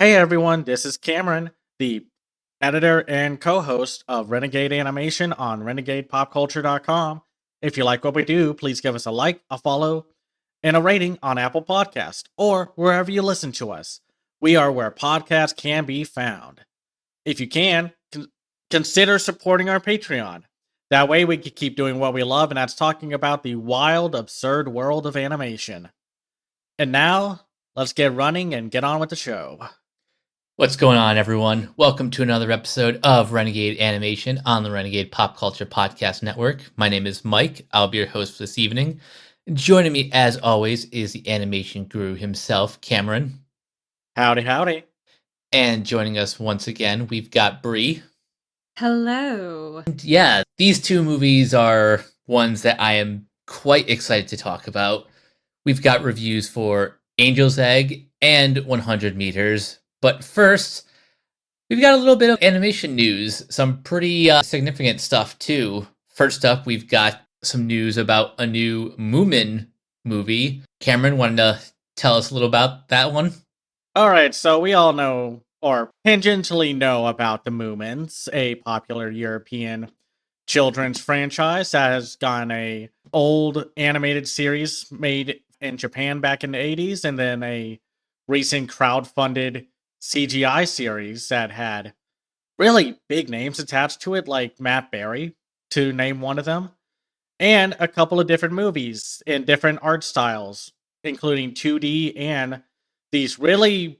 Hey everyone, this is Cameron, the editor and co-host of Renegade Animation on renegadepopculture.com. If you like what we do, please give us a like, a follow, and a rating on Apple Podcast or wherever you listen to us. We are where podcasts can be found. If you can, consider supporting our Patreon. That way we can keep doing what we love, and that's talking about the wild, absurd world of animation. And now, let's get running and get on with the show. What's going on, everyone? Welcome to another episode of Renegade Animation on the Renegade Pop Culture Podcast Network. My name is Mike. I'll be your host for this evening. Joining me, as always, is the animation guru himself, Cameron. Howdy, howdy. And joining us once again, we've got Bree. Hello. And yeah, these two movies are ones that I am quite excited to talk about. We've got reviews for Angel's Egg and 100 Meters. But first, we've got a little bit of animation news, some pretty significant stuff too. First up, we've got some news about a new Moomin movie. Cameron, wanted to tell us a little about that one? All right, so we all know, or tangentially know, about the Moomins, a popular European children's franchise that has gotten a old animated series made in Japan back in the 80s, and then a recent crowd-funded CGI series that had really big names attached to it, like Matt Berry, to name one of them, and a couple of different movies in different art styles, including 2D and these really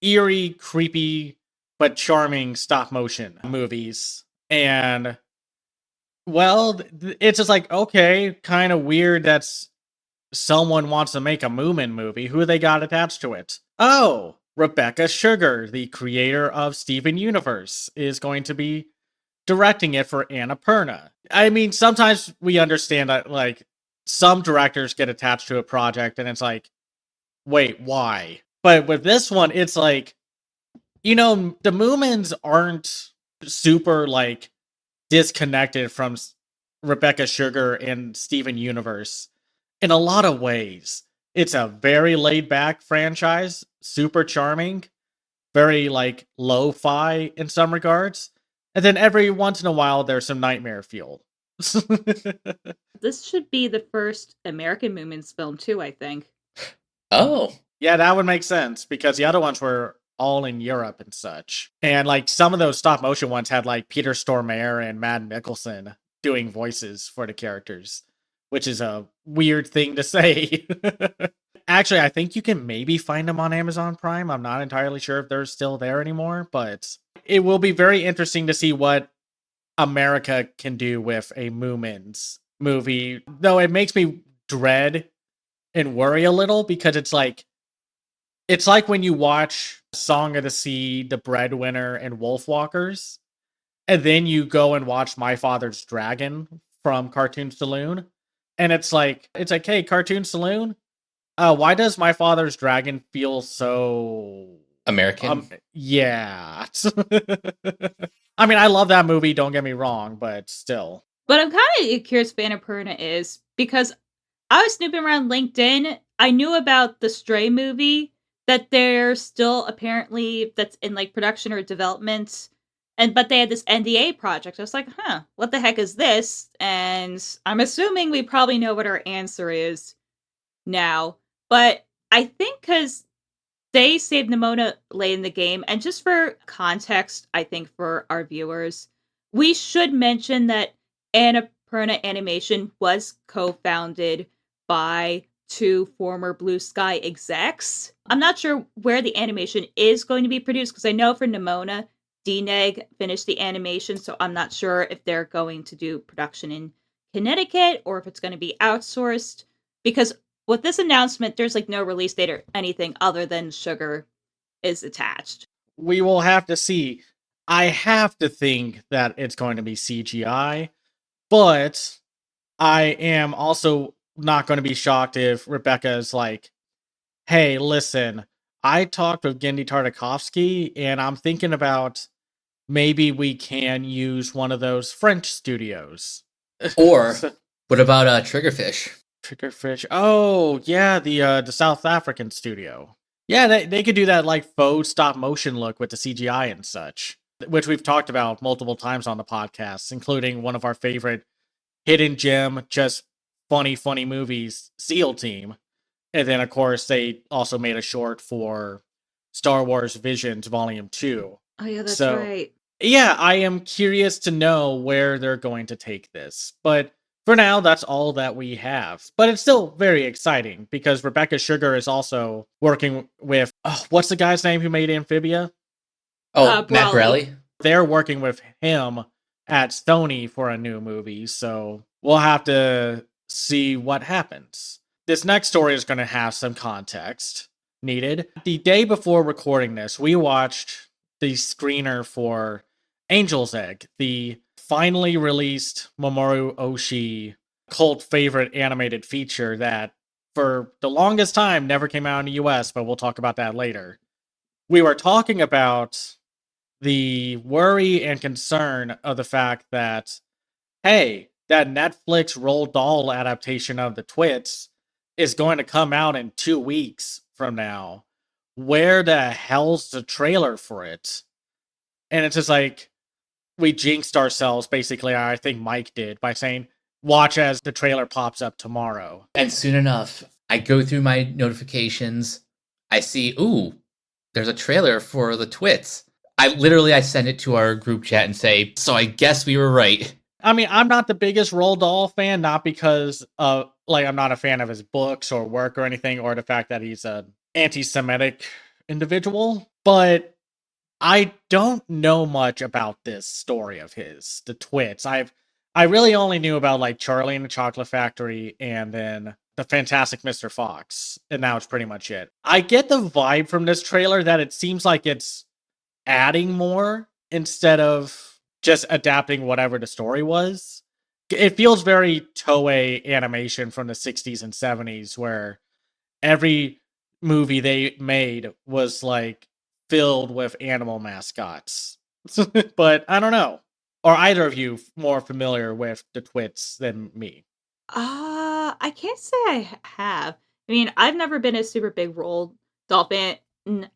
eerie, creepy, but charming stop motion movies. And, well, it's just like, okay, kind of weird that someone wants to make a Moomin movie. Who they got attached to it? Oh, Rebecca Sugar, the creator of Steven Universe, is going to be directing it for Annapurna. I mean, sometimes we understand that, like, some directors get attached to a project and it's like, wait, why? But with this one, it's like, the Moomins aren't super, like, disconnected from Rebecca Sugar and Steven Universe in a lot of ways. It's a very laid back franchise, super charming, very like lo-fi in some regards. And then every once in a while there's some nightmare fuel. This should be the first American Moomins film too, I think. Oh. Yeah, that would make sense because the other ones were all in Europe and such. And like some of those stop motion ones had like Peter Stormare and Matt Mickelson doing voices for the characters, which is a weird thing to say. Actually, I think you can maybe find them on Amazon Prime. I'm not entirely sure if they're still there anymore, but it will be very interesting to see what America can do with a Moomins movie. Though it makes me dread and worry a little because it's like when you watch Song of the Sea, The Breadwinner, and Wolfwalkers, and then you go and watch My Father's Dragon from Cartoon Saloon. And it's like, hey, Cartoon Saloon, why does My Father's Dragon feel so American? Yeah. I mean, I love that movie, don't get me wrong, but still. But I'm kind of curious if Annapurna is, because I was snooping around LinkedIn. I knew about the Stray movie, that they're still apparently, that's in like production or development. But they had this NDA project. I was like, what the heck is this? And I'm assuming we probably know what our answer is now. But I think because they saved Nimona late in the game, and just for context, I think for our viewers, we should mention that Annapurna Animation was co-founded by two former Blue Sky execs. I'm not sure where the animation is going to be produced, because I know for Nimona, DNEG finished the animation, so I'm not sure if they're going to do production in Connecticut or if it's going to be outsourced. Because with this announcement, there's like no release date or anything other than Sugar is attached. We will have to see. I have to think that it's going to be CGI, but I am also not going to be shocked if Rebecca is like, hey, listen, I talked with Gendy Tartakovsky and I'm thinking about maybe we can use one of those French studios. Or what about Triggerfish? Triggerfish. Oh, yeah, the South African studio. Yeah, they could do that like faux stop motion look with the CGI and such, which we've talked about multiple times on the podcast, including one of our favorite hidden gem, just funny movies, SEAL Team. And then, of course, they also made a short for Star Wars Visions Volume 2. Oh yeah, that's So, right. yeah, I am curious to know where they're going to take this. But for now, that's all that we have. But it's still very exciting because Rebecca Sugar is also working with, what's the guy's name who made Amphibia? Oh, Matt Brawley. Braley? They're working with him at Sony for a new movie. So we'll have to see what happens. This next story is going to have some context needed. The day before recording this, we watched the screener for Angel's Egg, the finally released Mamoru Oshii cult favorite animated feature that for the longest time never came out in the US, but we'll talk about that later. We were talking about the worry and concern of the fact that, hey, that Netflix Roald Dahl adaptation of the Twits is going to come out in 2 weeks from now. Where the hell's the trailer for it? And it's just like, we jinxed ourselves, basically, I think Mike did, by saying, watch as the trailer pops up tomorrow. And soon enough, I go through my notifications. I see, ooh, there's a trailer for the Twits. I send it to our group chat and say, so I guess we were right. I mean, I'm not the biggest Roald Dahl fan, not because I'm not a fan of his books or work or anything, or the fact that he's an anti-Semitic individual, but I don't know much about this story of his, the Twits. I really only knew about like Charlie and the Chocolate Factory and then the Fantastic Mr. Fox, and now it's pretty much it. I get the vibe from this trailer that it seems like it's adding more instead of just adapting whatever the story was. It feels very Toei animation from the 60s and 70s where every movie they made was like filled with animal mascots. But I don't know. Are either of you more familiar with the Twits than me? I can't say have. I mean, I've never been a super big Roald Dahl fan.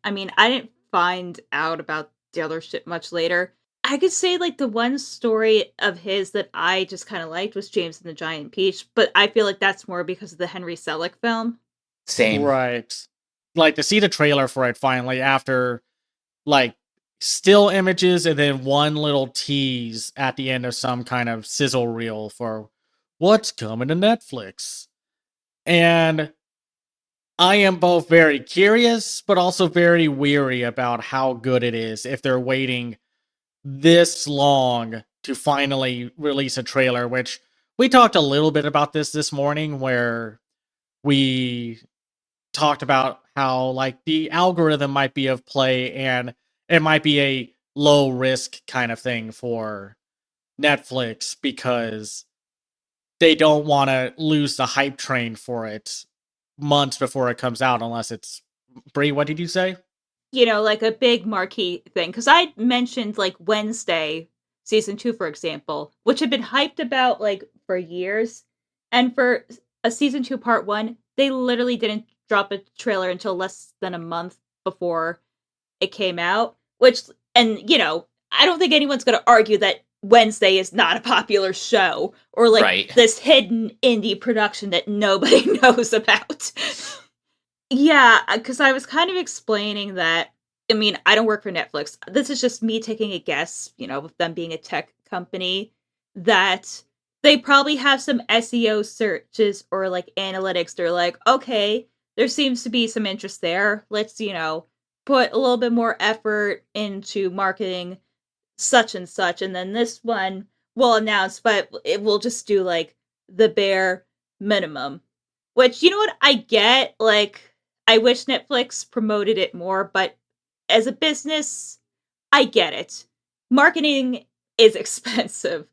I mean, I didn't find out about the other shit much later. I could say like the one story of his that I just kind of liked was James and the Giant Peach, but I feel like that's more because of the Henry Selick film. Same. Right. Like to see the trailer for it finally after like still images and then one little tease at the end of some kind of sizzle reel for what's coming to Netflix. And I am both very curious, but also very weary about how good it is if they're waiting this long to finally release a trailer, which we talked a little bit about this morning, where we talked about how like the algorithm might be of play and it might be a low risk kind of thing for Netflix because they don't want to lose the hype train for it months before it comes out unless it's Brie, what did you say? You know, like a big marquee thing. Because I mentioned like Wednesday season 2, for example, which had been hyped about like for years. And for a season 2 part 1, they literally didn't drop a trailer until less than a month before it came out. Which, and you know, I don't think anyone's going to argue that Wednesday is not a popular show or like Right. this hidden indie production that nobody knows about. Yeah, because I was kind of explaining that. I mean, I don't work for Netflix. This is just me taking a guess, you know, with them being a tech company, that they probably have some SEO searches or like analytics. They're like, okay, there seems to be some interest there. Let's, you know, put a little bit more effort into marketing such and such. And then this one will announce, but it will just do like the bare minimum. Which, you know what, I get, like, I wish Netflix promoted it more, but as a business, I get it. Marketing is expensive.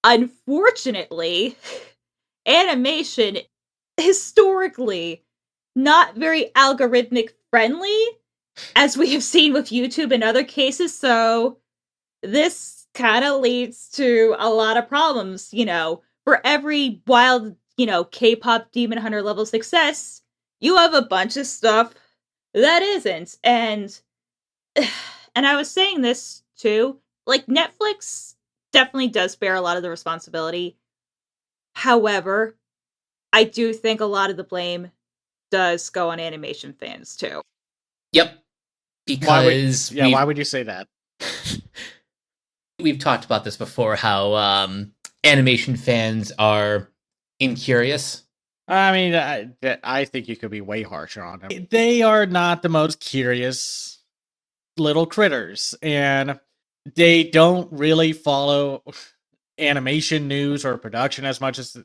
Unfortunately, animation historically not very algorithmic friendly, as we have seen with YouTube in other cases, so this kind of leads to a lot of problems, you know. For every wild, you know, K-pop Demon Hunter level success, you have a bunch of stuff that isn't. And I was saying this too, like Netflix definitely does bear a lot of the responsibility. However, I do think a lot of the blame does go on animation fans too. Yep. Because why would you say that? we've talked about this before, how animation fans are incurious. I mean, I think you could be way harsher on them. They are not the most curious little critters, and they don't really follow animation news or production as much as,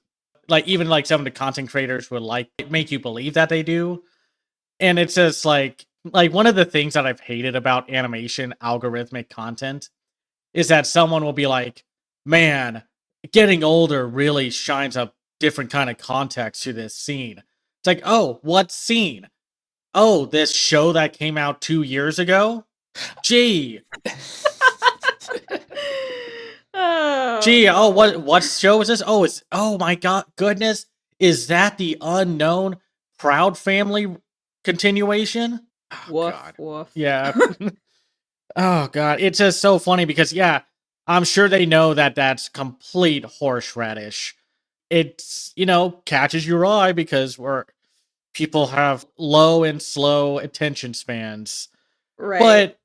like, even like some of the content creators would like make you believe that they do. And it's just like one of the things that I've hated about animation algorithmic content is that someone will be like, man, getting older really shines a different kind of context to this scene. It's like, oh, what scene? Oh, this show that came out 2 years ago? Gee. No. What show is this? Oh my god, goodness. Is that the unknown Proud Family continuation? Oh Woof, god. woof. Yeah. Oh god, it's just so funny because yeah, I'm sure they know that that's complete horseradish. It's, catches your eye because people have low and slow attention spans. Right. But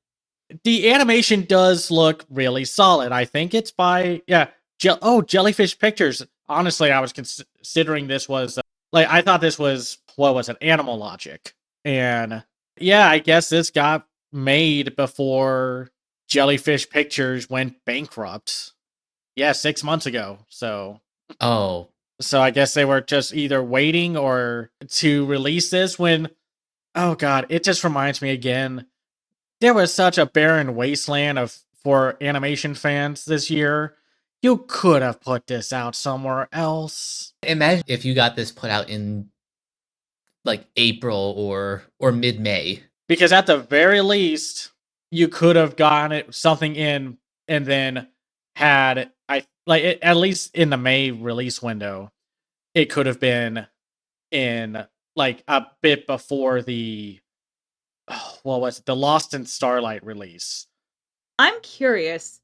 the animation does look really solid. I think it's by Jellyfish Pictures. Honestly, I was considering this was I thought this was, what was it, Animal Logic. And yeah, I guess this got made before Jellyfish Pictures went bankrupt. Yeah, 6 months ago. So I guess they were just either waiting or to release this when, oh god, it just reminds me again. There was such a barren wasteland for animation fans this year. You could have put this out somewhere else. Imagine if you got this put out in like April or mid-May. Because at the very least, you could have gotten something in and then had at least in the May release window, it could have been in like a bit before the what was it, the Lost in Starlight release. I'm curious,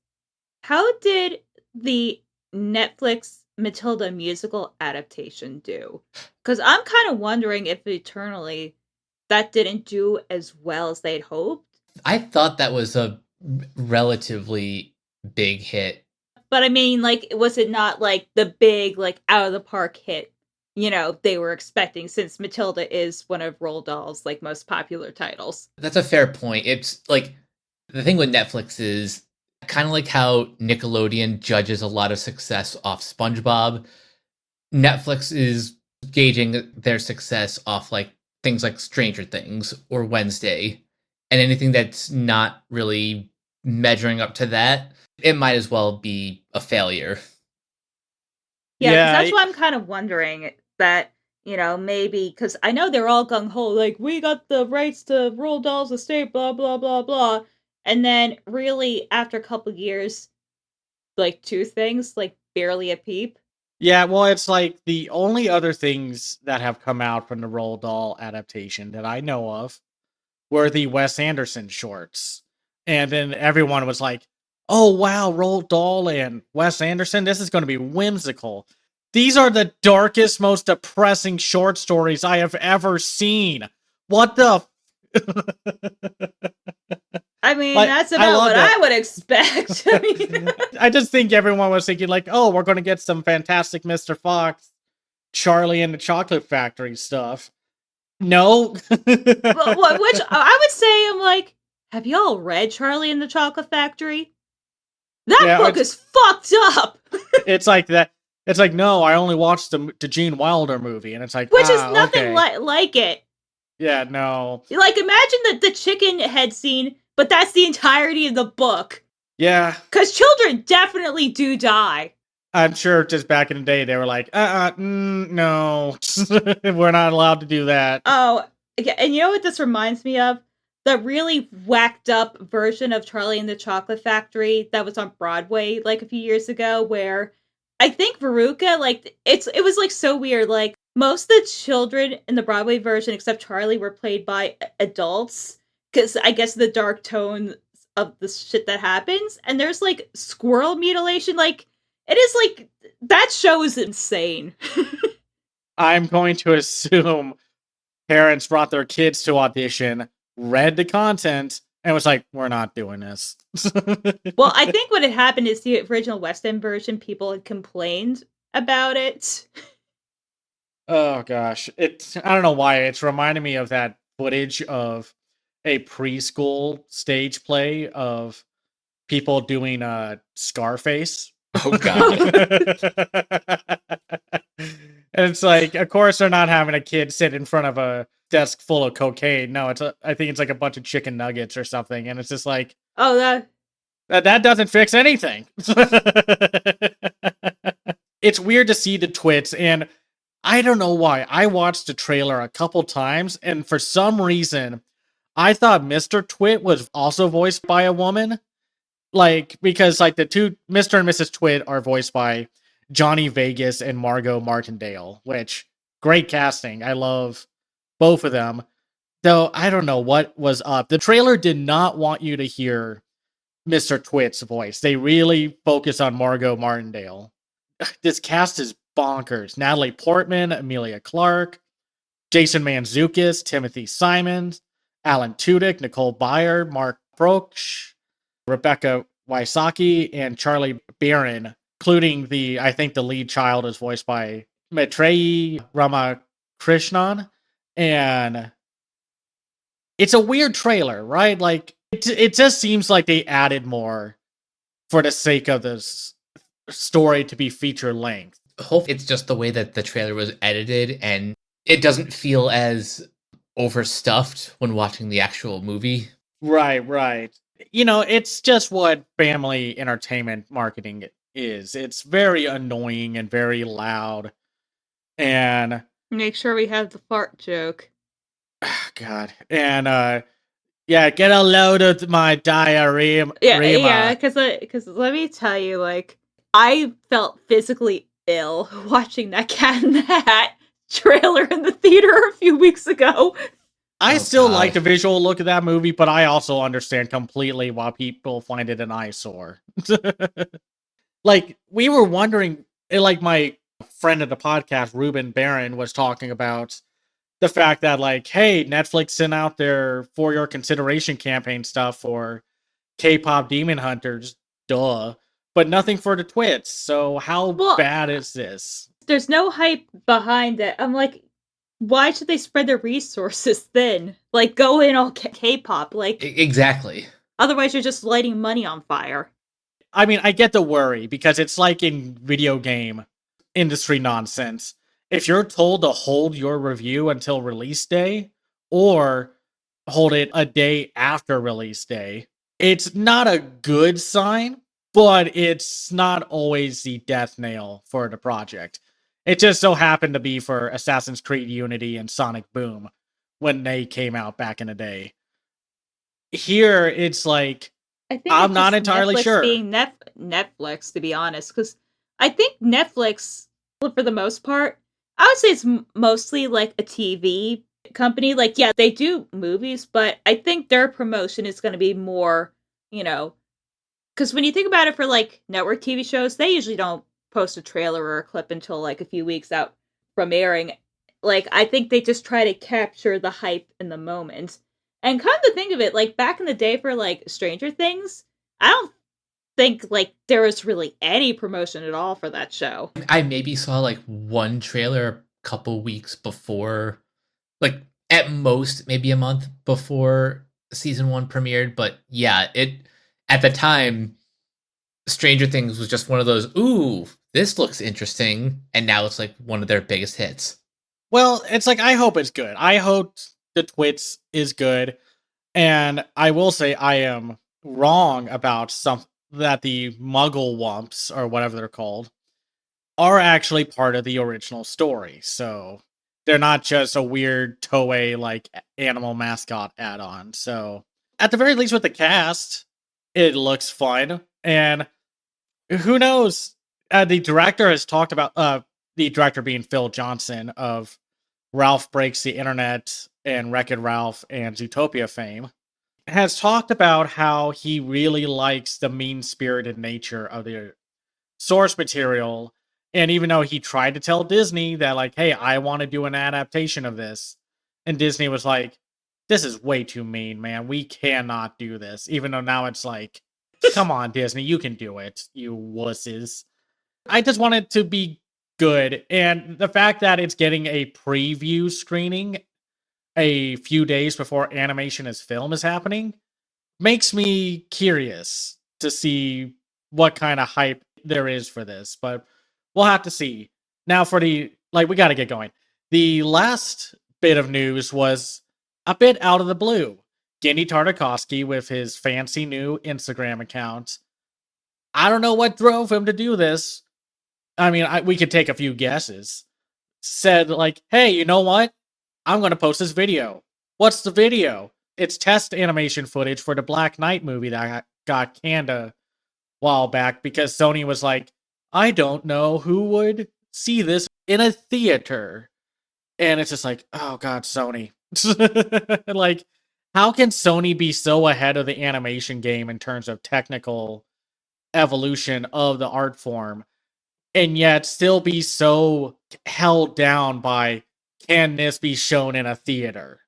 how did the Netflix Matilda musical adaptation do? Because I'm kind of wondering if Eternally that didn't do as well as they'd hoped. I thought that was a relatively big hit. But I mean, like, was it not like the big, like, out of the park hit, they were expecting, since Matilda is one of Roald Dahl's, like, most popular titles? That's a fair point. It's like, the thing with Netflix is kind of like how Nickelodeon judges a lot of success off SpongeBob. Netflix is gauging their success off like things like Stranger Things or Wednesday, and anything that's not really measuring up to that, it might as well be a failure. Yeah, because that's why I'm kind of wondering that, maybe, because I know they're all gung-ho, like, we got the rights to Roald Dahl's estate, blah, blah, blah, blah. And then, really, after a couple years, like, two things, like, barely a peep. Yeah, well, it's like the only other things that have come out from the Roald Dahl adaptation that I know of were the Wes Anderson shorts. And then everyone was like, oh, wow, Roald Dahl and Wes Anderson, this is going to be whimsical. These are the darkest, most depressing short stories I have ever seen. What the... I mean, that's about what I would expect. I mean, I just think everyone was thinking like, oh, we're going to get some fantastic Mr. Fox, Charlie and the Chocolate Factory stuff. No. Which I would say, I'm like, have y'all read Charlie and the Chocolate Factory? That book is fucked up. It's like that. It's like, no, I only watched the Gene Wilder movie, and it's like, which is nothing like it. Yeah, no. Like, imagine the chicken head scene, but that's the entirety of the book. Yeah. Because children definitely do die. I'm sure just back in the day, they were like, no, we're not allowed to do that. Oh, yeah. And you know what this reminds me of? The really whacked up version of Charlie and the Chocolate Factory that was on Broadway like a few years ago, where I think Veruca, like, it was like so weird. Like, most of the children in the Broadway version, except Charlie, were played by adults. Because I guess the dark tone of the shit that happens. And there's like squirrel mutilation. Like, it is like, that show is insane. I'm going to assume parents brought their kids to audition, read the content, and was like, we're not doing this. Well, I think what had happened is the original West End version, people had complained about it. Oh gosh. I don't know why. It's reminding me of that footage of a preschool stage play of people doing Scarface. Oh god. And it's like, of course they're not having a kid sit in front of a desk full of cocaine. No, I think it's like a bunch of chicken nuggets or something. And it's just like, Oh, that doesn't fix anything. It's weird to see the twits, and I don't know why. I watched the trailer a couple times, and for some reason, I thought Mr. Twit was also voiced by a woman. Like, because like the two Mr. and Mrs. Twit are voiced by Johnny Vegas and Margot Martindale, which great casting. I love both of them. Though I don't know what was up. The trailer did not want you to hear Mr. Twit's voice. They really focus on Margot Martindale. This cast is bonkers. Natalie Portman, Emilia Clarke, Jason Mantzoukas, Timothy Simons, Alan Tudyk, Nicole Byer, Mark Proksch, Rebecca Wysocki, and Charlie Barron, including I think the lead child is voiced by Maitreyi Ramakrishnan. And it's a weird trailer, right? Like, it just seems like they added more for the sake of this story to be feature length. Hope it's just the way that the trailer was edited and it doesn't feel as overstuffed when watching the actual movie. Right. You know, it's just what family entertainment marketing is. It's very annoying and very loud. And make sure we have the fart joke. God. And yeah, get a load of my diarrhea. Yeah, because let me tell you, like, I felt physically ill watching that Cat in the Hat trailer in the theater a few weeks ago. I still like the visual look of that movie, but I also understand completely why people find it an eyesore. Like, we were wondering, like, my friend of the podcast, Ruben Barron, was talking about the fact that, like, hey, Netflix sent out their For Your Consideration campaign stuff for K-pop Demon Hunters, duh, but nothing for the Twits. So how bad is this? There's no hype behind it. I'm like, why should they spread their resources thin? Like, go in all K-pop, like, exactly. Otherwise, you're just lighting money on fire. I mean, I get the worry because it's like in video game industry nonsense. If you're told to hold your review until release day or hold it a day after release day, it's not a good sign, but it's not always the death nail for the project. It just so happened to be for Assassin's Creed Unity and Sonic Boom when they came out back in the day. Here, it's like, I'm not entirely sure. Being Netflix, to be honest, because I think Netflix, for the most part, I would say it's mostly like a TV company. Like, yeah, they do movies, but I think their promotion is going to be more, you know, because when you think about it for like network TV shows, they usually don't post a trailer or a clip until like a few weeks out from airing. Like, I think they just try to capture the hype in the moment. And come to think of it, like, back in the day for, like, Stranger Things, I don't think, like, there was really any promotion at all for that show. I maybe saw, like, one trailer a couple weeks before, like, at most, maybe a month before season 1 premiered. But, yeah, at the time, Stranger Things was just one of those, ooh, this looks interesting. And now it's, like, one of their biggest hits. Well, it's like, I hope it's good. I hope the Twits is good, and I will say I am wrong about that the Muggle Wumps, or whatever they're called, are actually part of the original story. So they're not just a weird Toei like animal mascot add-on. So at the very least with the cast, it looks fun, and who knows? The director has talked about the director being Phil Johnson of Ralph Breaks the Internet and Wreck-It Ralph and Zootopia fame, has talked about how he really likes the mean-spirited nature of the source material. And even though he tried to tell Disney that, like, hey, I want to do an adaptation of this, and Disney was like, this is way too mean, man. We cannot do this. Even though now it's like, come on, Disney, you can do it, you wusses. I just want it to be good. And the fact that it's getting a preview screening a few days before Animation as Film is happening makes me curious to see what kind of hype there is for this. But we'll have to see. Now for we got to get going. The last bit of news was a bit out of the blue. Gendy Tartakovsky with his fancy new Instagram account. I don't know what drove him to do this. I mean, we could take a few guesses. Said like, hey, you know what? I'm going to post this video. What's the video? It's test animation footage for the Black Knight movie that got canned a while back because Sony was like, I don't know who would see this in a theater. And it's just like, oh God, Sony. Like, how can Sony be so ahead of the animation game in terms of technical evolution of the art form and yet still be so held down by, can this be shown in a theater?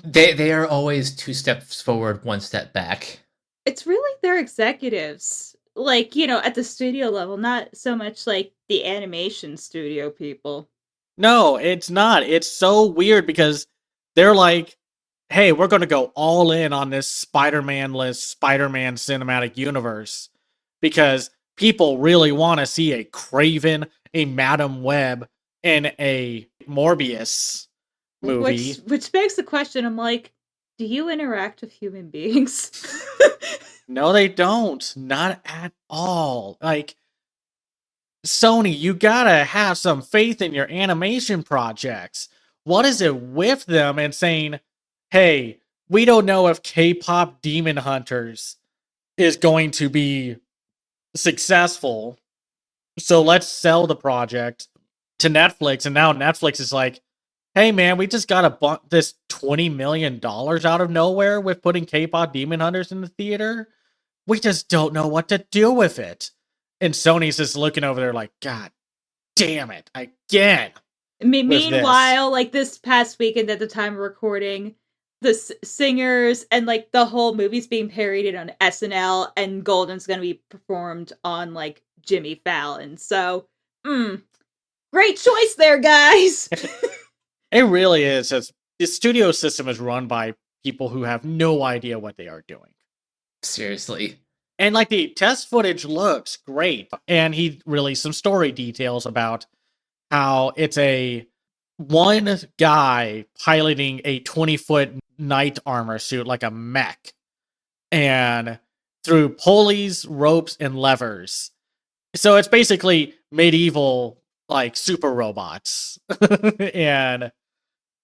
They are always 2 steps forward, 1 step back. It's really their executives, like, at the studio level, not so much like the animation studio people. No, it's not. It's so weird because they're like, hey, we're going to go all in on this Spider-Man-less Spider-Man cinematic universe because people really want to see a Craven, a Madam Web, and a Morbius movie. Which begs the question, I'm like, do you interact with human beings? No, they don't. Not at all. Like, Sony, you gotta have some faith in your animation projects. What is it with them and saying, hey, we don't know if K-pop Demon Hunters is going to be successful, so let's sell the project to Netflix. And now Netflix is like, hey man, we just got this $20 million out of nowhere with putting K-pop Demon Hunters in the theater. We just don't know what to do with it. And Sony's just looking over there like, God damn it, again. Meanwhile, like this past weekend at the time of recording, the singers and like the whole movie's being parodied on SNL, and Golden's going to be performed on like Jimmy Fallon. So, great choice there, guys. It really is. The studio system is run by people who have no idea what they are doing. Seriously. And like the test footage looks great. And he released some story details about how it's one guy piloting a 20-foot knight armor suit like a mech. And through pulleys, ropes, and levers. So it's basically medieval, like, super robots. And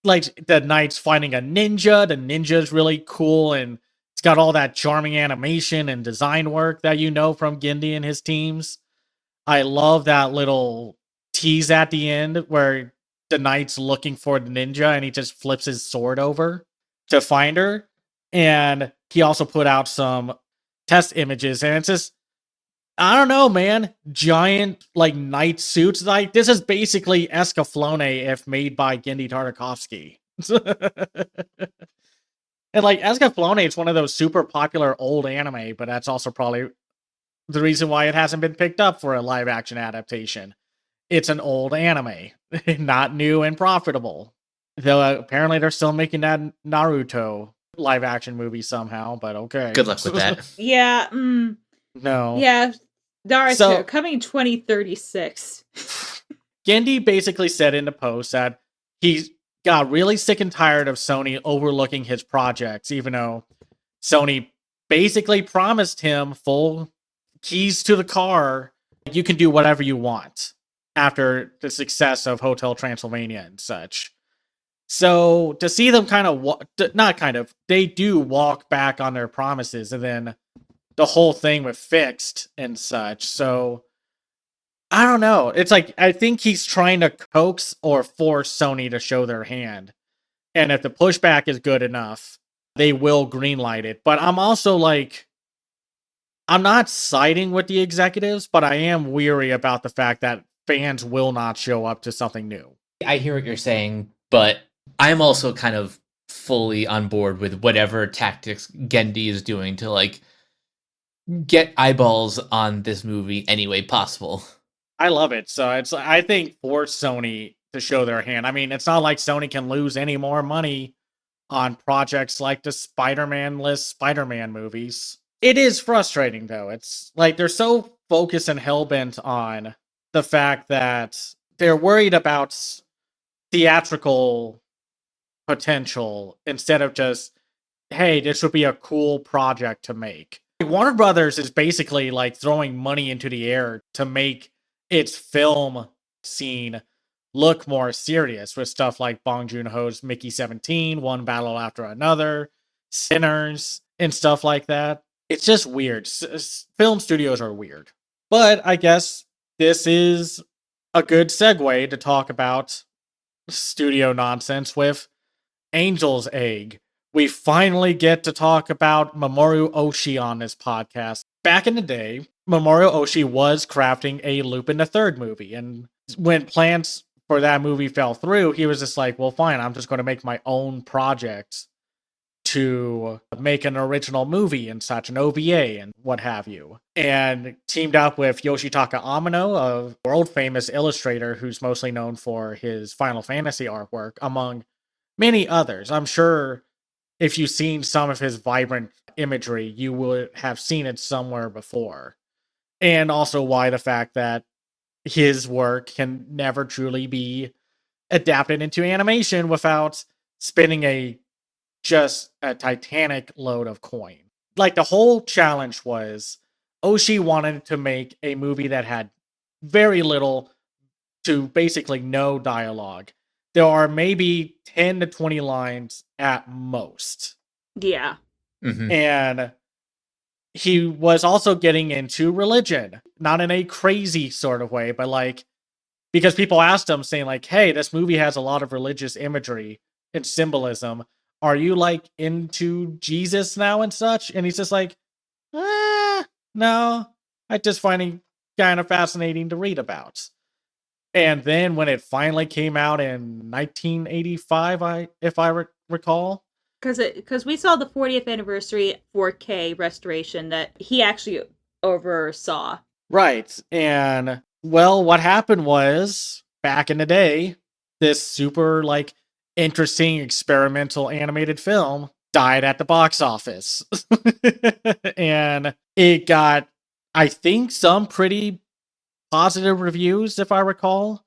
like the knight's fighting a ninja. The ninja's really cool, and it's got all that charming animation and design work that you know from Gendy and his teams. I love that little tease at the end where the knight's looking for the ninja and he just flips his sword over to find her. And he also put out some test images, and it's just, I don't know, man. Giant, like, knight suits. Like, this is basically Escaflowne if made by Gendy Tartakovsky. And, like, Escaflowne is one of those super popular old anime, but that's also probably the reason why it hasn't been picked up for a live-action adaptation. It's an old anime, not new and profitable. Though apparently they're still making that Naruto live-action movie somehow, but okay. Good luck with that. Yeah. No. Yeah. Naruto, coming 2036. Gendy basically said in the post that he got really sick and tired of Sony overlooking his projects, even though Sony basically promised him full keys to the car. You can do whatever you want after the success of Hotel Transylvania and such. So to see them they do walk back on their promises, and then the whole thing with Fixed and such. So I don't know. It's like, I think he's trying to coax or force Sony to show their hand. And if the pushback is good enough, they will greenlight it. But I'm also like, I'm not siding with the executives, but I am weary about the fact that fans will not show up to something new. I hear what you're saying, but I'm also kind of fully on board with whatever tactics Gendy is doing to like get eyeballs on this movie any way possible. I love it. So it's, I think, for Sony to show their hand. I mean, it's not like Sony can lose any more money on projects like the Spider-Man list Spider-Man movies. It is frustrating though. It's like they're so focused and hell-bent on the fact that they're worried about theatrical potential instead of just, hey, this would be a cool project to make. Warner Brothers is basically like throwing money into the air to make its film scene look more serious with stuff like Bong Joon-ho's Mickey 17, One Battle After Another, Sinners, and stuff like that. It's just weird. Film studios are weird. But I guess this is a good segue to talk about studio nonsense with Angel's Egg. We finally get to talk about Mamoru Oshii on this podcast. Back in the day, Mamoru Oshii was crafting a Lupin the Third movie, and when plans for that movie fell through, he was just like, well, fine, I'm just going to make my own project to make an original movie and such, an OVA and what have you. And teamed up with Yoshitaka Amano, a world-famous illustrator who's mostly known for his Final Fantasy artwork, among many others. I'm sure if you've seen some of his vibrant imagery, you would have seen it somewhere before. And also why the fact that his work can never truly be adapted into animation without spending just a titanic load of coin. Like, the whole challenge was Oshii wanted to make a movie that had very little to basically no dialogue. There are maybe 10 to 20 lines at most. Yeah. Mhm. And he was also getting into religion, not in a crazy sort of way, but like, because people asked him saying like, hey, this movie has a lot of religious imagery and symbolism. Are you like into Jesus now and such? And he's just like, no, I just find it kind of fascinating to read about. And then when it finally came out in 1985, if I recall, Because we saw the 40th anniversary 4K restoration that he actually oversaw. right. And well, what happened was back in the day, this super like interesting experimental animated film died at the box office. And it got, I think, some pretty positive reviews, if I recall.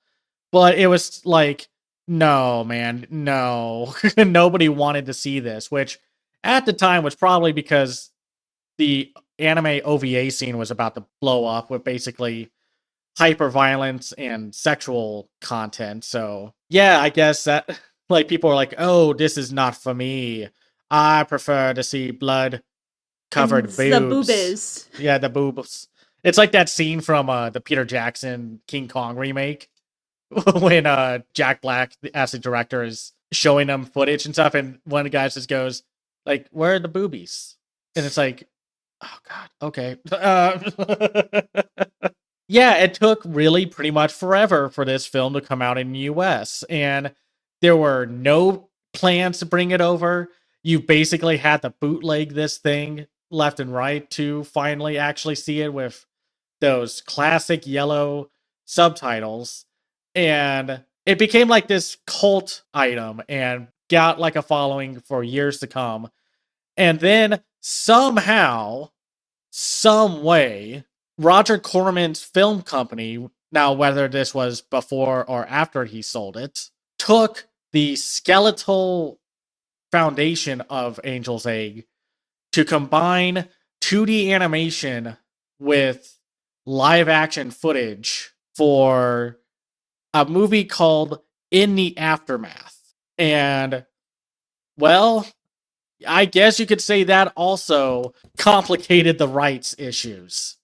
But it was like, no, man, no. Nobody wanted to see this, which at the time was probably because the anime OVA scene was about to blow up with basically hyper violence and sexual content. So, yeah, I guess that like people are like, "Oh, this is not for me. I prefer to see blood covered And boobs." the boobies. Yeah, the boobs. It's like that scene from the Peter Jackson King Kong remake when Jack Black, as the director, is showing them footage and stuff, and one of the guys just goes like, "Where are the boobies?" And it's like, oh god, okay. Yeah, it took really pretty much forever for this film to come out in the US, and there were no plans to bring it over. You basically had to bootleg this thing left and right to finally actually see it with those classic yellow subtitles. And it became like this cult item and got like a following for years to come. And then somehow, some way, Roger Corman's film company, now whether this was before or after he sold it, took the skeletal foundation of Angel's Egg to combine 2D animation with live action footage for a movie called In the Aftermath. And, well, I guess you could say that also complicated the rights issues,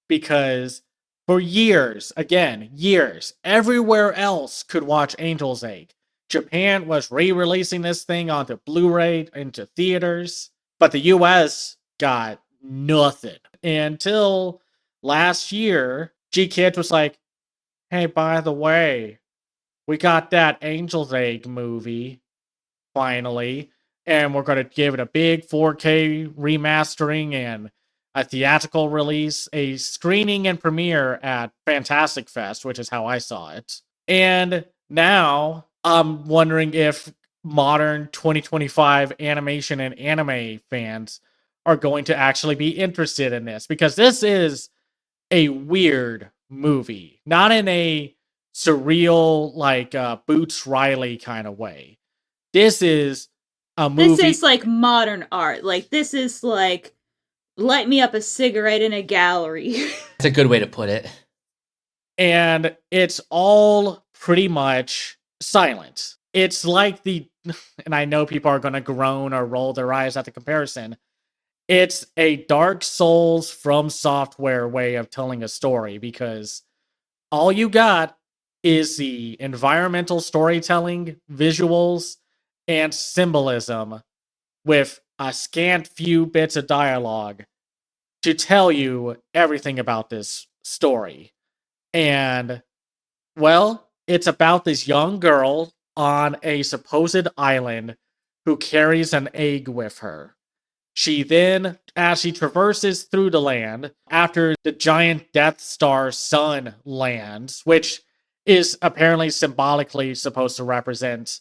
because For years, again, years, everywhere else could watch Angel's Egg. Japan was re-releasing this thing onto Blu-ray into theaters, but the US got nothing. Until last year, G-Kids was like, hey, by the way, we got that Angel's Egg movie, finally, and we're going to give it a big 4K remastering and a theatrical release, a screening and premiere at Fantastic Fest, which is how I saw it. And now I'm wondering if modern 2025 animation and anime fans are going to actually be interested in this, because this is a weird movie, not in a surreal, like Boots Riley kind of way. This is a movie. This is like modern art. Like, this is like, light me up a cigarette in a gallery. That's a good way to put it. And it's all pretty much silent. It's like and I know people are going to groan or roll their eyes at the comparison. It's a Dark Souls from software way of telling a story, because all you got is the environmental storytelling, visuals, and symbolism with a scant few bits of dialogue to tell you everything about this story. And, well, it's about this young girl on a supposed island who carries an egg with her. She then, as she traverses through the land, after the giant Death Star sun lands, which is apparently symbolically supposed to represent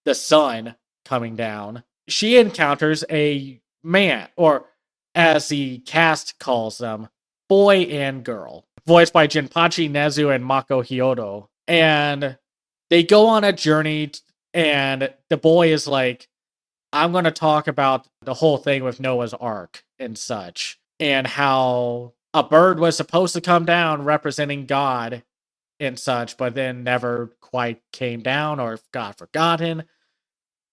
the sun coming down, she encounters a man, or as the cast calls them, boy and girl, voiced by Jinpachi Nezu and Mako Hyodo. And they go on a journey, and the boy is like, I'm going to talk about the whole thing with Noah's Ark and such, and how a bird was supposed to come down representing God and such, but then never quite came down or got forgotten.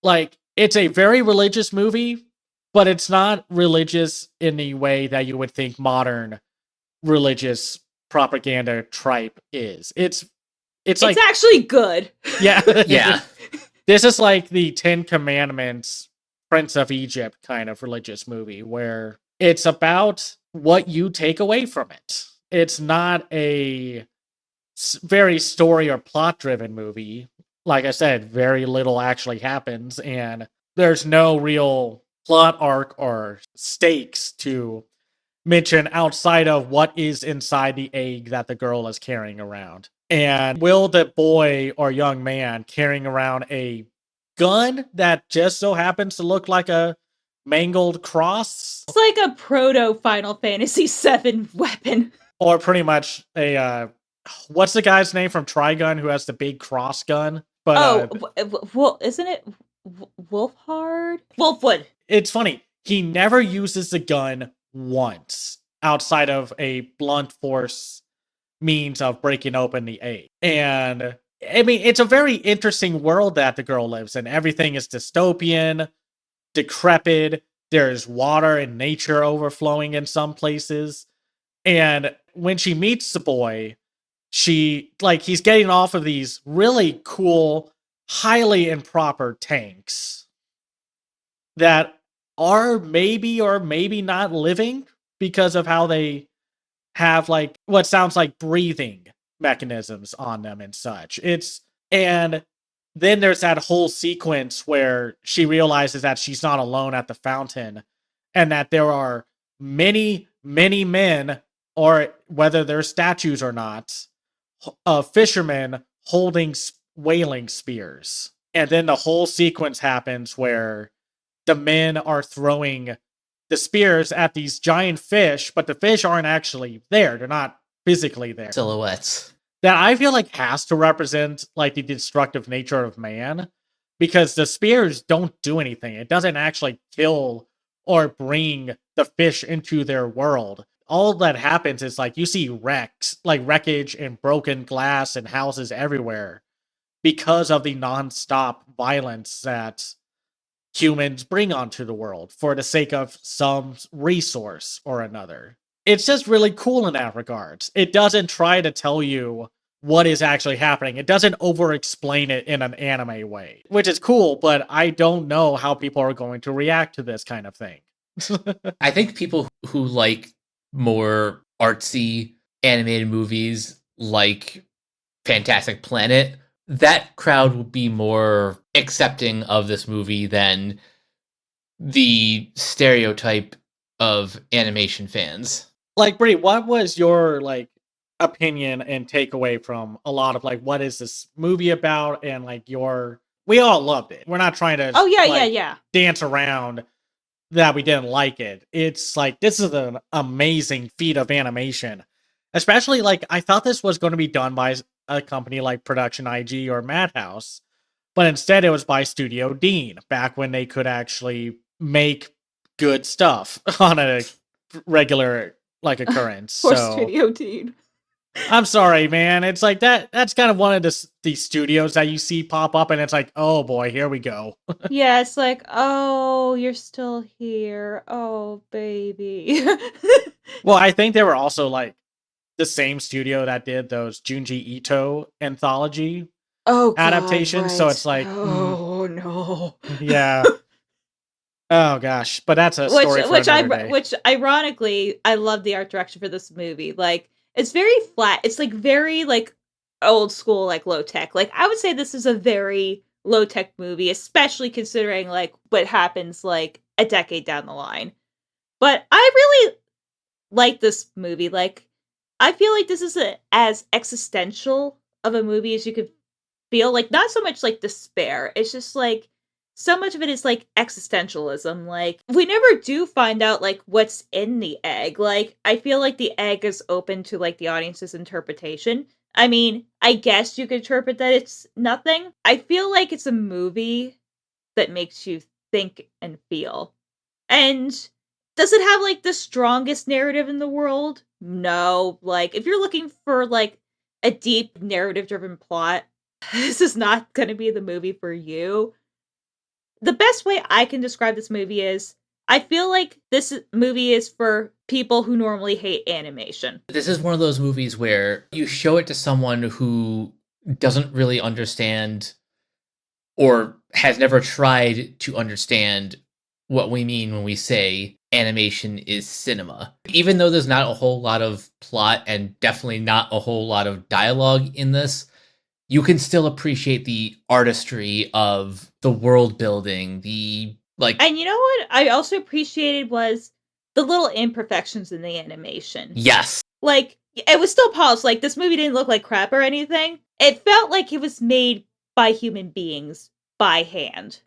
Like, it's a very religious movie, but it's not religious in the way that you would think modern religious propaganda tripe is. It's like, actually good. Yeah. Yeah. This is like the 10 Commandments, Prince of Egypt kind of religious movie, where it's about what you take away from it. It's not a very story or plot driven movie. Like I said, very little actually happens, and there's no real plot arc or stakes to mention outside of what is inside the egg that the girl is carrying around. And will the boy or young man carrying around a gun that just so happens to look like a mangled cross? It's like a proto Final Fantasy VII weapon. Or pretty much a, what's the guy's name from Trigun who has the big cross gun? But well, isn't it Wolfhard? Wolfwood. It's funny. He never uses the gun once outside of a blunt force means of breaking open the egg. And I mean, it's a very interesting world that the girl lives in. Everything is dystopian, decrepit. There's water and nature overflowing in some places. And when she meets the boy, he's getting off of these really cool, highly improper tanks that are maybe or maybe not living because of how they have like what sounds like breathing mechanisms on them and such. And then there's that whole sequence where she realizes that she's not alone at the fountain, and that there are many, many men, or whether they're statues or not, fishermen holding whaling spears. And then the whole sequence happens where the men are throwing the spears at these giant fish, but the fish aren't actually there. They're not physically there. Silhouettes. That I feel like has to represent like the destructive nature of man, because the spears don't do anything. It doesn't actually kill or bring the fish into their world. All that happens is like you see wreckage and broken glass and houses everywhere because of the nonstop violence that humans bring onto the world for the sake of some resource or another. it's just really cool in that regards. It doesn't try to tell you what is actually happening. It doesn't over explain it in an anime way, which is cool, but I don't know how people are going to react to this kind of thing. I think people who like more artsy animated movies like Fantastic Planet, that crowd will be more accepting of this movie than the stereotype of animation fans. Like, Brie, what was your like opinion and takeaway from a lot of like what is this movie about and like your we all loved it. We're not trying to Oh yeah, like yeah. dance around that we didn't like it. It's like this is an amazing feat of animation. Especially like I thought this was going to be done by a company like Production IG or Madhouse, but instead it was by Studio Dean back when they could actually make good stuff on a regular like occurrence. Or So Studio Dean. I'm sorry, man. It's like that's kind of one of the studios that you see pop up and it's like, "Oh boy, here we go." Yeah, it's like, oh, you're still here. Oh, baby. Well, I think they were also like the same studio that did those Junji Ito anthology Oh god, adaptations. So it's right. like, Oh no. yeah. Oh gosh, but that's a Which story for which I another day. which ironically, I love the art direction for this movie. Like, it's very flat. It's like very like old school, like low tech. Like, I would say this is a very low tech movie, especially considering like what happens like a decade down the line. But I really like this movie. Like, I feel like this is as existential of a movie as you could feel. Like, not so much like despair. It's just like so much of it is like existentialism. Like, we never do find out like what's in the egg. Like, I feel like the egg is open to like the audience's interpretation. I mean, I guess you could interpret that it's nothing. I feel like it's a movie that makes you think and feel. And does it have like the strongest narrative in the world? No. Like, if you're looking for like a deep narrative driven plot, this is not going to be the movie for you. The best way I can describe this movie is I feel like movie is for people who normally hate animation. This is one of those movies where you show it to someone who doesn't really understand or has never tried to understand what we mean when we say animation is cinema. Even though there's not a whole lot of plot and definitely not a whole lot of dialogue in this, you can still appreciate the artistry of the world building, the like. And you know what I also appreciated was the little imperfections in the animation. Yes. Like, it was still polished. Like, this movie didn't look like crap or anything. It felt like it was made by human beings by hand.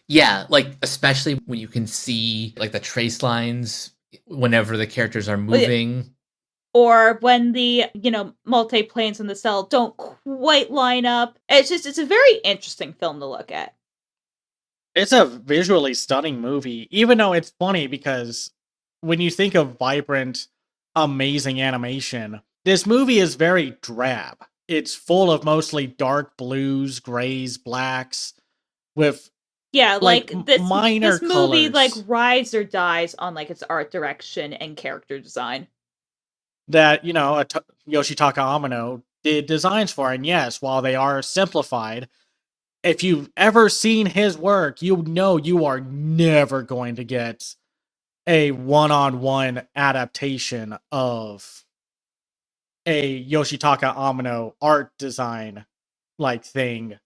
Yeah, like especially when you can see like the trace lines whenever the characters are moving. Or when the, multi-planes in the cell don't quite line up. It's a very interesting film to look at. It's a visually stunning movie, even though it's funny because when you think of vibrant, amazing animation, this movie is very drab. It's full of mostly dark blues, grays, blacks, with Yeah, like like minor this movie like colors rides or dies on like its art direction and character design. that, Yoshitaka Amano did designs for. And yes, while they are simplified, if you've ever seen his work, you know you are never going to get a one-on-one adaptation of a Yoshitaka Amano art design like thing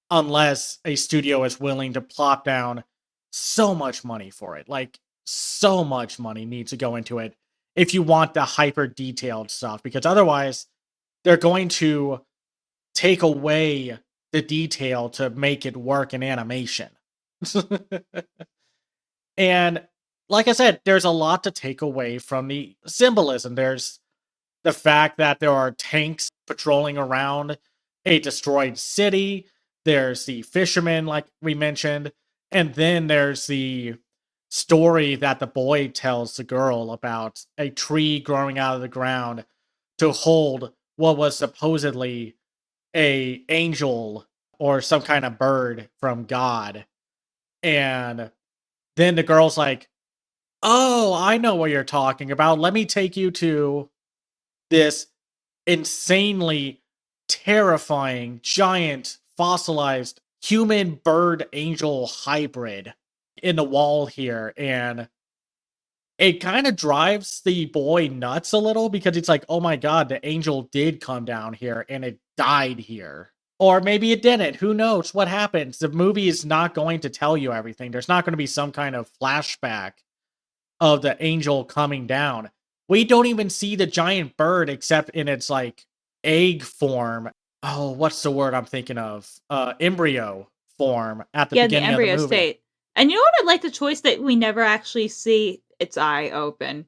unless a studio is willing to plop down so much money for it. Like, so much money needs to go into it if you want the hyper detailed stuff, because otherwise they're going to take away the detail to make it work in animation. And like I said, there's a lot to take away from the symbolism. There's the fact that there are tanks patrolling around a destroyed city. There's the fishermen, like we mentioned. And then there's the story that the boy tells the girl about a tree growing out of the ground to hold what was supposedly a angel or some kind of bird from God. And then the girl's like, Oh, I know what you're talking about. Let me take you to this insanely terrifying, giant, fossilized human bird angel hybrid in the wall here. And it kind of drives the boy nuts a little because it's like, oh my God, the angel did come down here and it died here. Or maybe it didn't. Who knows what happens? The movie is not going to tell you everything. There's not going to be some kind of flashback of the angel coming down. We don't even see the giant bird except in its like egg form. Oh, what's the word I'm thinking of? Embryo form at the Yeah, the beginning of the embryo movie. state. And you know what? I like the choice that we never actually see its eye open.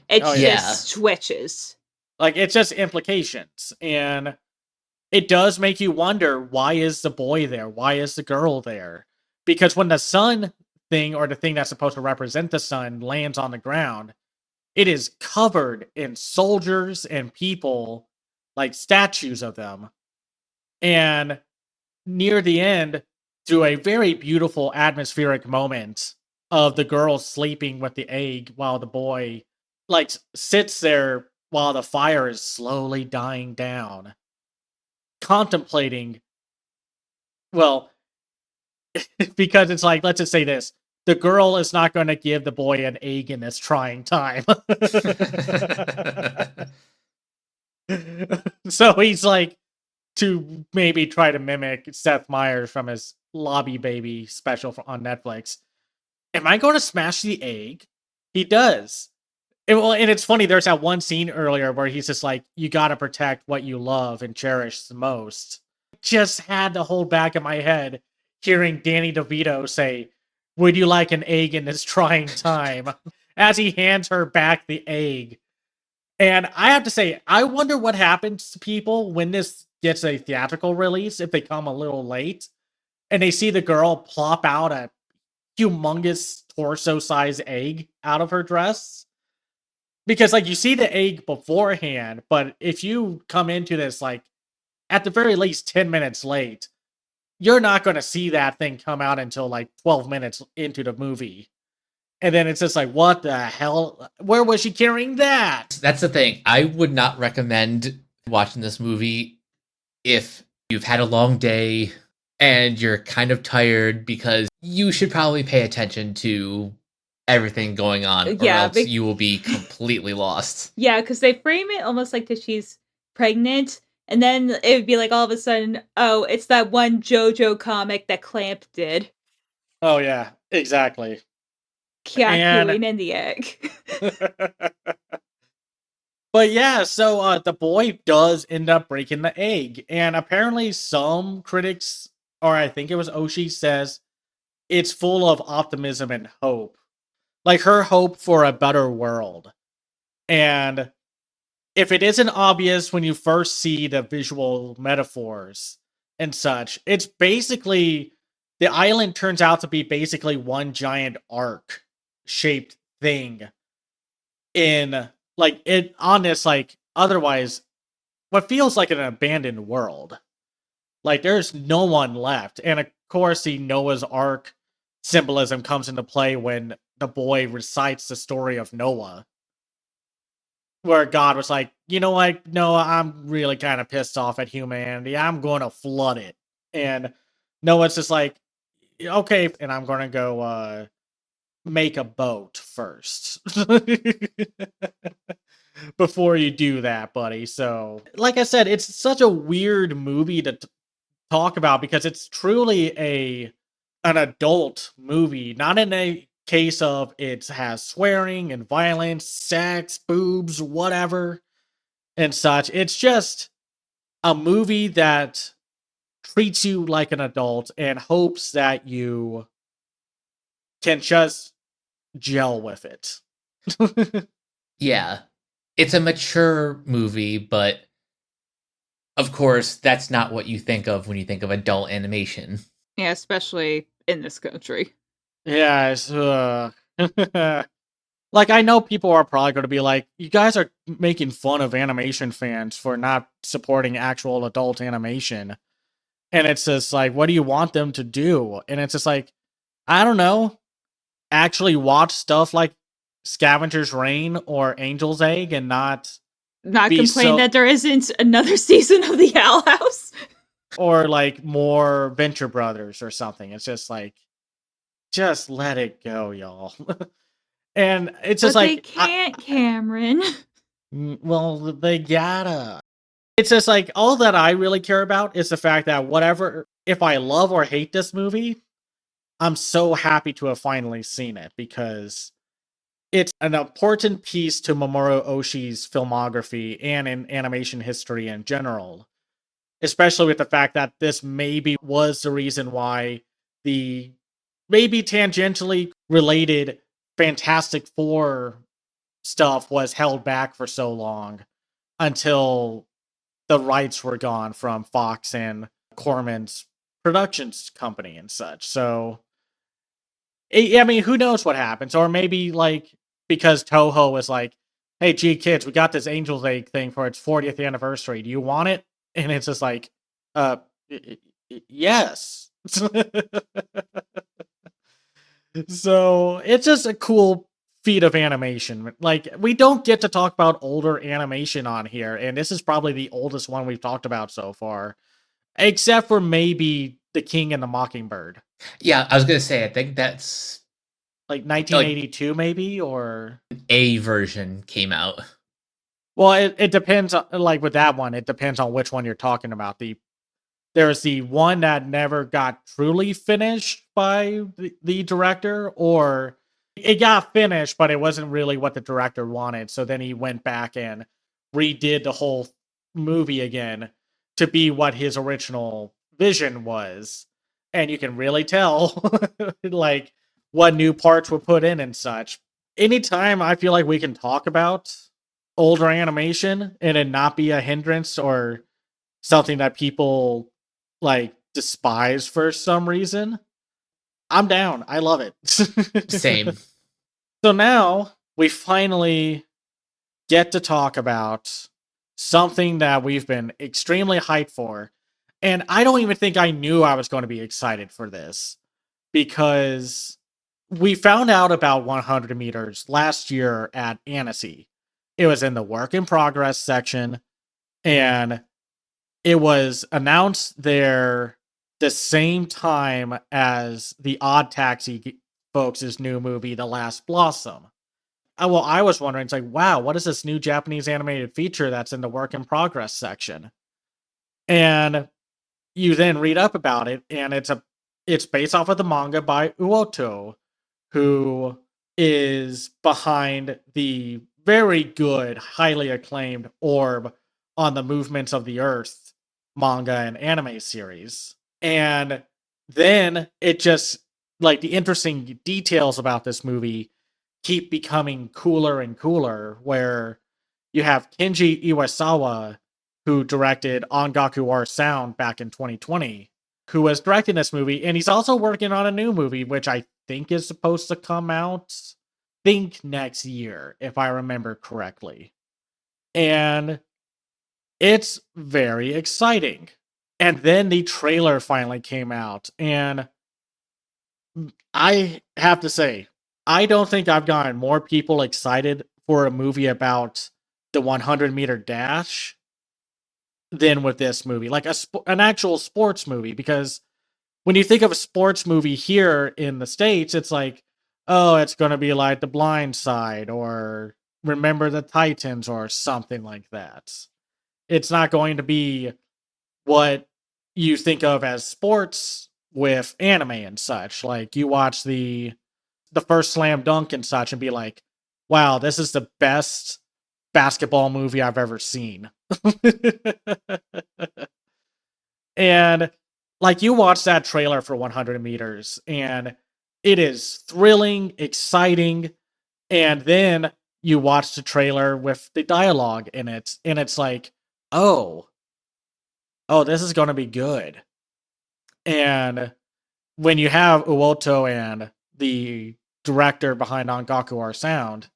It Oh, yeah. just switches. Like it's just implications. And it does make you wonder, why is the boy there? Why is the girl there? Because when the sun thing, or the thing that's supposed to represent the sun, lands on the ground, it is covered in soldiers and people, like statues of them. And near the end, through a very beautiful atmospheric moment of the girl sleeping with the egg while the boy like sits there while the fire is slowly dying down, contemplating, well, because it's like, let's just say this. The girl is not going to give the boy an egg in this trying time. So he's like, to maybe try to mimic Seth Meyers from his Lobby Baby special on Netflix. Am I going to smash the egg? He does. And it's funny, there's that one scene earlier where he's just like, you got to protect what you love and cherish the most. Just had to hold back in my head hearing Danny DeVito say, would you like an egg in this trying time? As he hands her back the egg. And I have to say, I wonder what happens to people when this gets a theatrical release, if they come a little late and they see the girl plop out a humongous torso-sized egg out of her dress. Because, like, you see the egg beforehand, but if you come into this, like, at the very least 10 minutes late, you're not going to see that thing come out until, like, 12 minutes into the movie. And then it's just like, what the hell? Where was she carrying that? That's the thing. I would not recommend watching this movie if you've had a long day and you're kind of tired, because you should probably pay attention to everything going on, or Yeah, else you will be completely lost. Yeah, because they frame it almost like that she's pregnant, and then it would be like all of a sudden, oh, it's that one JoJo comic that Clamp did. Oh, yeah, exactly. Kyakuing in the egg. But yeah, so the boy does end up breaking the egg. And apparently some critics, or I think it was Oshii, says it's full of optimism and hope. Like her hope for a better world. And if it isn't obvious when you first see the visual metaphors and such, it's basically, the island turns out to be basically one giant arc shaped thing in like it on this, like, otherwise what feels like an abandoned world. Like there's no one left. And of course the Noah's Ark symbolism comes into play when the boy recites the story of Noah, where God was like, you know what, Noah, I'm really kind of pissed off at humanity. I'm going to flood it. And Noah's just like, okay, and I'm going to go make a boat first before you do that, buddy. So, like I said, it's such a weird movie to talk about because it's truly an adult movie, not in a case of it has swearing and violence, sex, boobs, whatever, and such. It's just a movie that treats you like an adult and hopes that you can just gel with it. Yeah. It's a mature movie, but of course, that's not what you think of when you think of adult animation. Yeah, especially in this country. Yeah, it's, like, I know people are probably going to be like, you guys are making fun of animation fans for not supporting actual adult animation. And it's just like, what do you want them to do? And it's just like, I don't know, actually watch stuff like Scavenger's Reign or Angel's Egg and not be complain so, that there isn't another season of the Owl House. or like more Venture Brothers or something. It's just like, just let it go, y'all. And it's just But they like, can't, Cameron. well, they gotta. It's just like, all that I really care about is the fact that whatever, if I love or hate this movie, I'm so happy to have finally seen it because it's an important piece to Mamoru Oshii's filmography and in animation history in general. Especially with the fact that this maybe was the reason why the maybe tangentially related Fantastic Four stuff was held back for so long until the rights were gone from Fox and Corman's productions company and such. So, I mean, who knows what happens? Or maybe like because Toho was like, "Hey, gee, kids, we got this Angel's Egg thing for its 40th anniversary. Do you want it?" And it's just like, uh, yes. So it's just a cool feat of animation. Like, we don't get to talk about older animation on here, and this is probably the oldest one we've talked about so far, except for maybe The King and the Mockingbird. Yeah, I was gonna say I think that's Like like 1982, maybe, or a version came out. well, it depends. Like with that one, it depends on which one you're talking about. There's the one that never got truly finished by the director, or it got finished, but it wasn't really what the director wanted. So then he went back and redid the whole movie again to be what his original vision was. And you can really tell like what new parts were put in and such. Anytime I feel like we can talk about older animation and it not be a hindrance or something that people like despise for some reason, I'm down. I love it. Same. So now we finally get to talk about something that we've been extremely hyped for. And I don't even think I knew I was going to be excited for this because we found out about 100 meters last year at Annecy. It was in the work in progress section, and it was announced there the same time as the Odd Taxi folks' new movie, The Last Blossom. Well, I was wondering, it's like, wow, what is this new Japanese animated feature that's in the work in progress section? And you then read up about it, and it's based off of the manga by Uoto, who is behind the very good, highly acclaimed Orb on the Movements of the Earth manga and anime series. And then it just, like, the interesting details about this movie keep becoming cooler and cooler, where you have Kenji Iwasawa, who directed Ongaku Our Sound back in 2020, who was directing this movie, and he's also working on a new movie, which I think is supposed to come out, think next year, if I remember correctly. And it's very exciting. And then the trailer finally came out, and I have to say, I don't think I've gotten more people excited for a movie about the 100-meter dash than with this movie, like an actual sports movie. Because when you think of a sports movie here in the States, it's like, oh, it's going to be like The Blind Side or Remember the Titans or something like that. It's not going to be what you think of as sports with anime and such. Like, you watch the first Slam Dunk and such and be like, wow, this is the best basketball movie I've ever seen. And like, you watch that trailer for 100 meters and it is thrilling, exciting, and then you watch the trailer with the dialogue in it and it's like, oh, this is going to be good. And when you have Uoto and the director behind Ongaku Our Sound,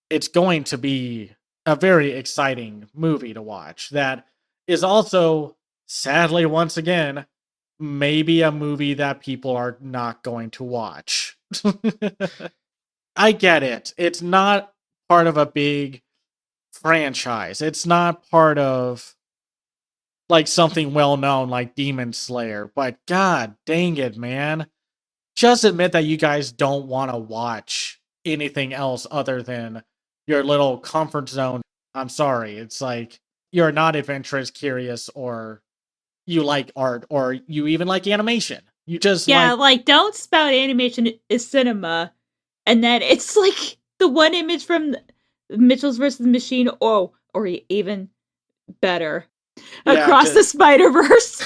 it's going to be a very exciting movie to watch. That is also, sadly, once again, maybe a movie that people are not going to watch. I get it. It's not part of a big franchise. It's not part of like something well known like Demon Slayer, but god dang it, man. Just admit that you guys don't want to watch anything else other than your little comfort zone. I'm sorry. It's like you're not adventurous, curious, or you like art, or you even like animation. You just Yeah, like, like don't spout animation is cinema, and then it's like the one image from Mitchell's versus the Machine, or even better, yeah, Across the Spider Verse.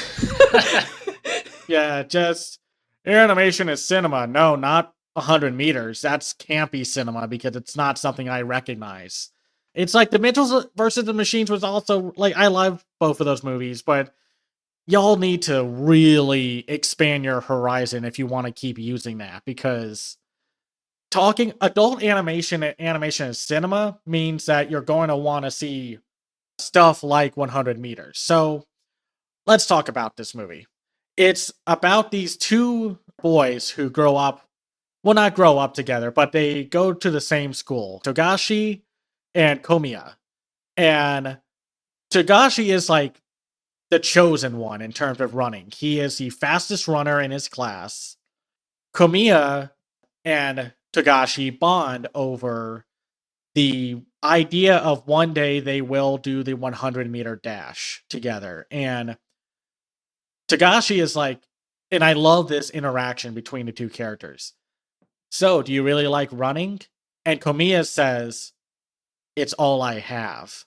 yeah, just animation is cinema. No, not 100 meters. That's campy cinema because it's not something I recognize. It's like the Mitchells versus the Machines was also like, I love both of those movies, but y'all need to really expand your horizon if you want to keep using that, because talking adult animation and animation as cinema means that you're going to want to see stuff like 100 meters. So let's talk about this movie. It's about these two boys who grow up, well, not grow up together, but they go to the same school, Togashi and Komiya. And Togashi is like the chosen one in terms of running. He is the fastest runner in his class. Komiya and Togashi bond over the idea of one day they will do the 100-meter dash together. And Togashi is like, and I love this interaction between the two characters. So, do you really like running? And Komiya says, it's all I have,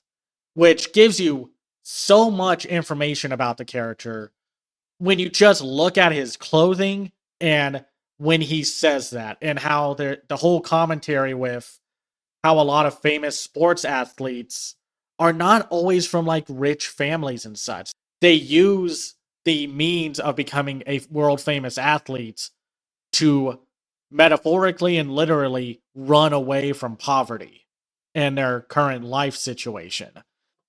which gives you so much information about the character when you just look at his clothing and when he says that, and how the whole commentary with how a lot of famous sports athletes are not always from like rich families and such. They use the means of becoming a world famous athlete to metaphorically and literally run away from poverty and their current life situation.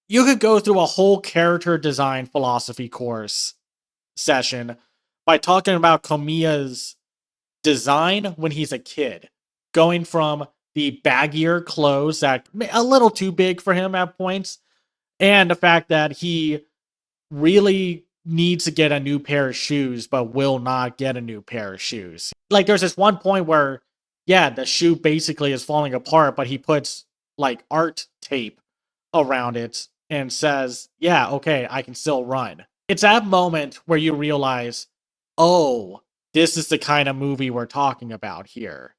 You could go through a whole character design philosophy course session by talking about Komiya's design when he's a kid, going from the baggier clothes that a little too big for him at points, and the fact that he really needs to get a new pair of shoes but will not get a new pair of shoes. Like there's this one point where yeah, the shoe basically is falling apart, but he puts like art tape around it and says, "Yeah, okay, I can still run." It's that moment where you realize, "Oh, this is the kind of movie we're talking about here."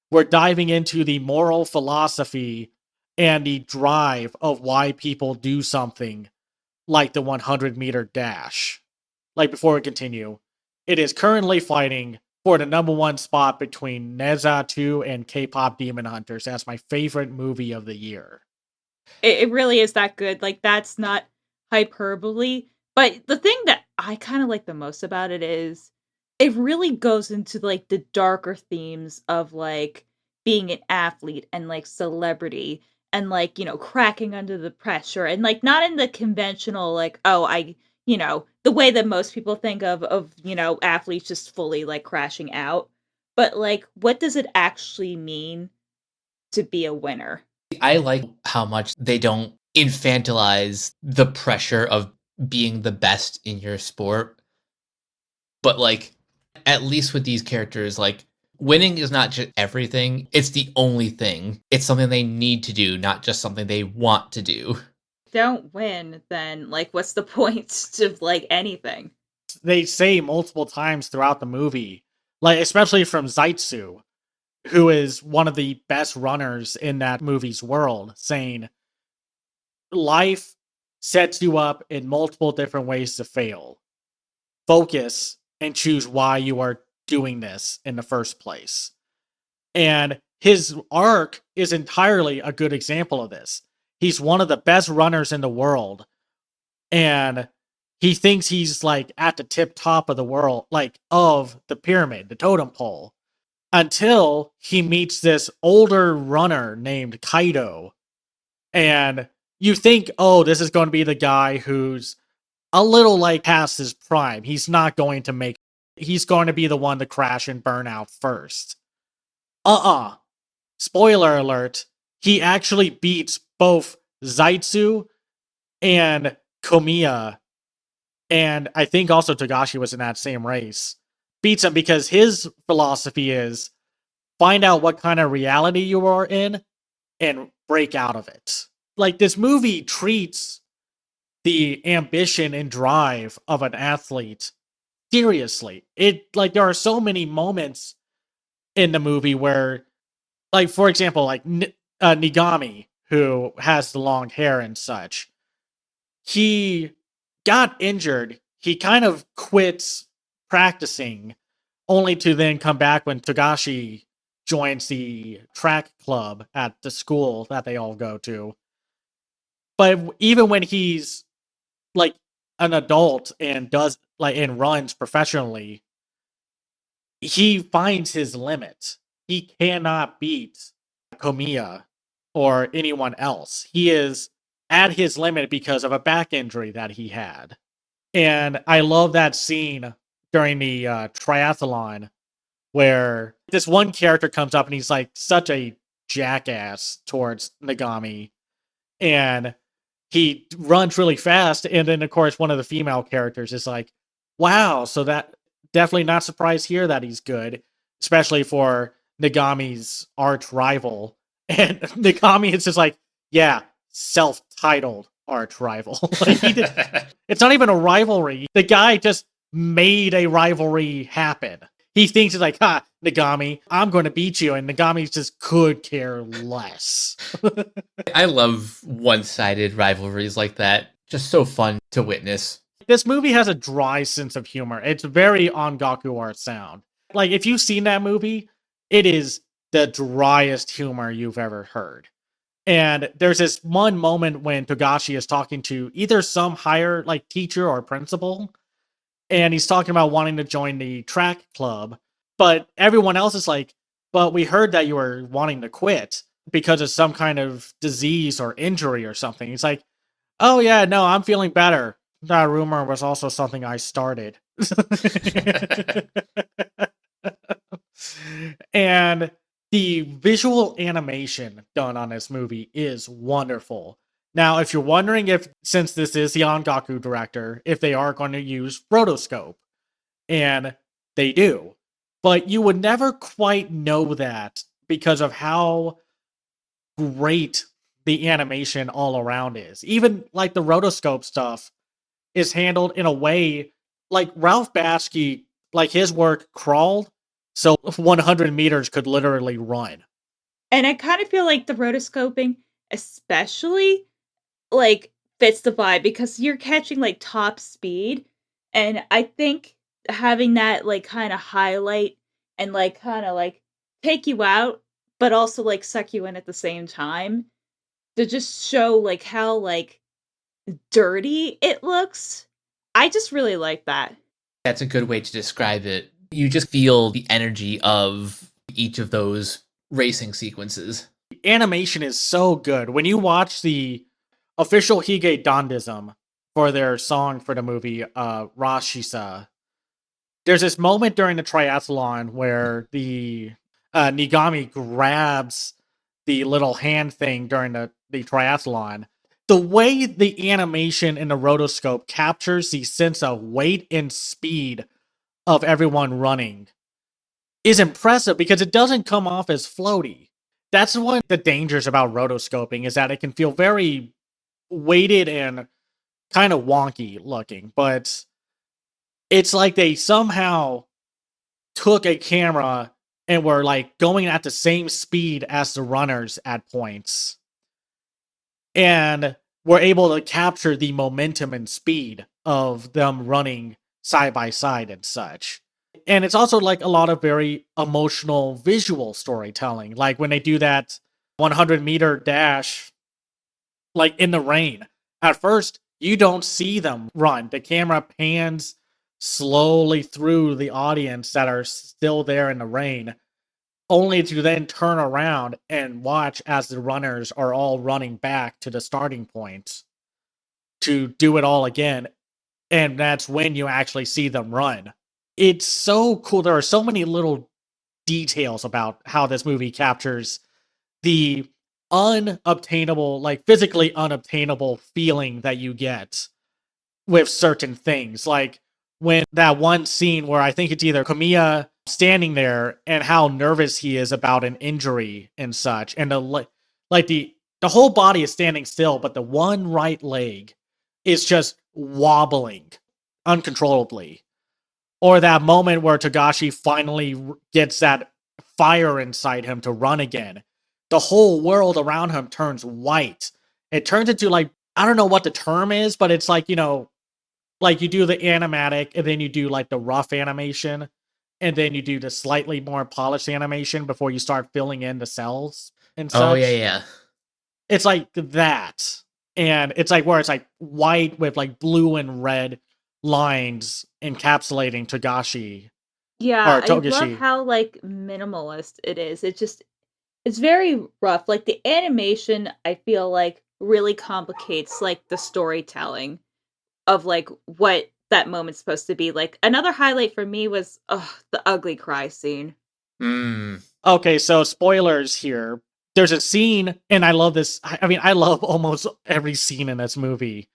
We're diving into the moral philosophy and the drive of why people do something like the 100-meter dash. Like before we continue, it is currently fighting for the number one spot between Neza 2 and K-pop Demon Hunters as my favorite movie of the year. It really is that good. Like that's not hyperbole. But the thing that I kind of like the most about it is it really goes into like the darker themes of like being an athlete and like celebrity and like, cracking under the pressure and like not in the conventional like, oh, the way that most people think of athletes just fully like crashing out. But like what does it actually mean to be a winner? I like how much they don't infantilize the pressure of being the best in your sport. But like at least with these characters, like winning is not just everything. It's the only thing. It's something they need to do, not just something they want to do. Don't win, then like what's the point of like anything? They say multiple times throughout the movie, like especially from Zaitsu, who is one of the best runners in that movie's world, saying life sets you up in multiple different ways to fail. Focus and choose why you are doing this in the first place. And his arc is entirely a good example of this. He's one of the best runners in the world, and he thinks he's like at the tip top of the world, like of the pyramid, the totem pole, until he meets this older runner named Kaido. And you think, oh, this is going to be the guy who's a little like past his prime. He's not going to make, he's going to be the one to crash and burn out first. Uh-uh. spoiler alert, he actually beats both Zaitsu and Komiya, and I think also Togashi was in that same race. Beats him because his philosophy is find out what kind of reality you are in and break out of it. Like, this movie treats the ambition and drive of an athlete seriously. Like, there are so many moments in the movie where, like, for example, like Nigami, who has the long hair and such, he got injured. He kind of quits practicing, only to then come back when Togashi joins the track club at the school that they all go to. But even when he's like an adult and does like and runs professionally, he finds his limit. He cannot beat Komiya or anyone else. He is at his limit because of a back injury that he had. And I love that scene during the triathlon where this one character comes up and he's like such a jackass towards Nagami. And he runs really fast. And then, of course, one of the female characters is like, wow, so that definitely not surprised here that he's good, especially for Nagami's arch rival. And Nagami is just like, yeah, self-titled arch rival. Like, it's not even a rivalry. The guy just made a rivalry happen. He thinks it's like, ha, Nagami, I'm going to beat you. And Nagami just could care less. I love one-sided rivalries like that. Just so fun to witness. This movie has a dry sense of humor. It's very Ongaku art sound. Like, if you've seen that movie, it is the driest humor you've ever heard. And there's this one moment when Togashi is talking to either some higher like teacher or principal, and he's talking about wanting to join the track club, but everyone else is like, but we heard that you were wanting to quit because of some kind of disease or injury or something. He's like, oh yeah, no, I'm feeling better. That rumor was also something I started. And the visual animation done on this movie is wonderful. Now, if you're wondering if, since this is the Ongaku director, if they are going to use rotoscope, and they do, but you would never quite know that because of how great the animation all around is. Even like the rotoscope stuff is handled in a way like Ralph Bakshi, like his work crawled, so 100 meters could literally run. And I kind of feel like the rotoscoping, especially, like, fits the vibe because you're catching like top speed. And I think having that like kind of highlight and like kind of like take you out, but also like suck you in at the same time to just show like how like dirty it looks. I just really like that. That's a good way to describe it. You just feel the energy of each of those racing sequences. Animation is so good. When you watch the official Hige Dandism for their song for the movie Rashisa, there's this moment during the triathlon where the Nigami grabs the little hand thing during the triathlon. The way the animation in the rotoscope captures the sense of weight and speed of everyone running is impressive because it doesn't come off as floaty. That's one of the dangers about rotoscoping, is that it can feel very weighted and kind of wonky looking, but it's like they somehow took a camera and were like going at the same speed as the runners at points, and were able to capture the momentum and speed of them running side by side and such. And it's also like a lot of very emotional visual storytelling, like when they do that 100-meter dash like in the rain. At first, you don't see them run. The camera pans slowly through the audience that are still there in the rain, only to then turn around and watch as the runners are all running back to the starting point to do it all again. And that's when you actually see them run. It's so cool. There are so many little details about how this movie captures the unobtainable, like physically unobtainable feeling that you get with certain things. Like when that one scene where I think it's either Kamiya standing there and how nervous he is about an injury and such, and the whole body is standing still, but the one right leg is just wobbling uncontrollably. Or that moment where Togashi finally gets that fire inside him to run again. The whole world around him turns white. It turns into like, I don't know what the term is, but it's like, like you do the animatic and then you do like the rough animation and then you do the slightly more polished animation before you start filling in the cells and such. Oh, yeah. It's like that. And it's like where it's like white with like blue and red lines encapsulating Togashi Yeah, or I love Togashi. how like minimalist it is. It's very rough. Like the animation, I feel like really complicates like the storytelling of like what that moment's supposed to be. Like another highlight for me was the ugly cry scene. Mm. Okay, so spoilers here. There's a scene, and I love this. I mean, I love almost every scene in this movie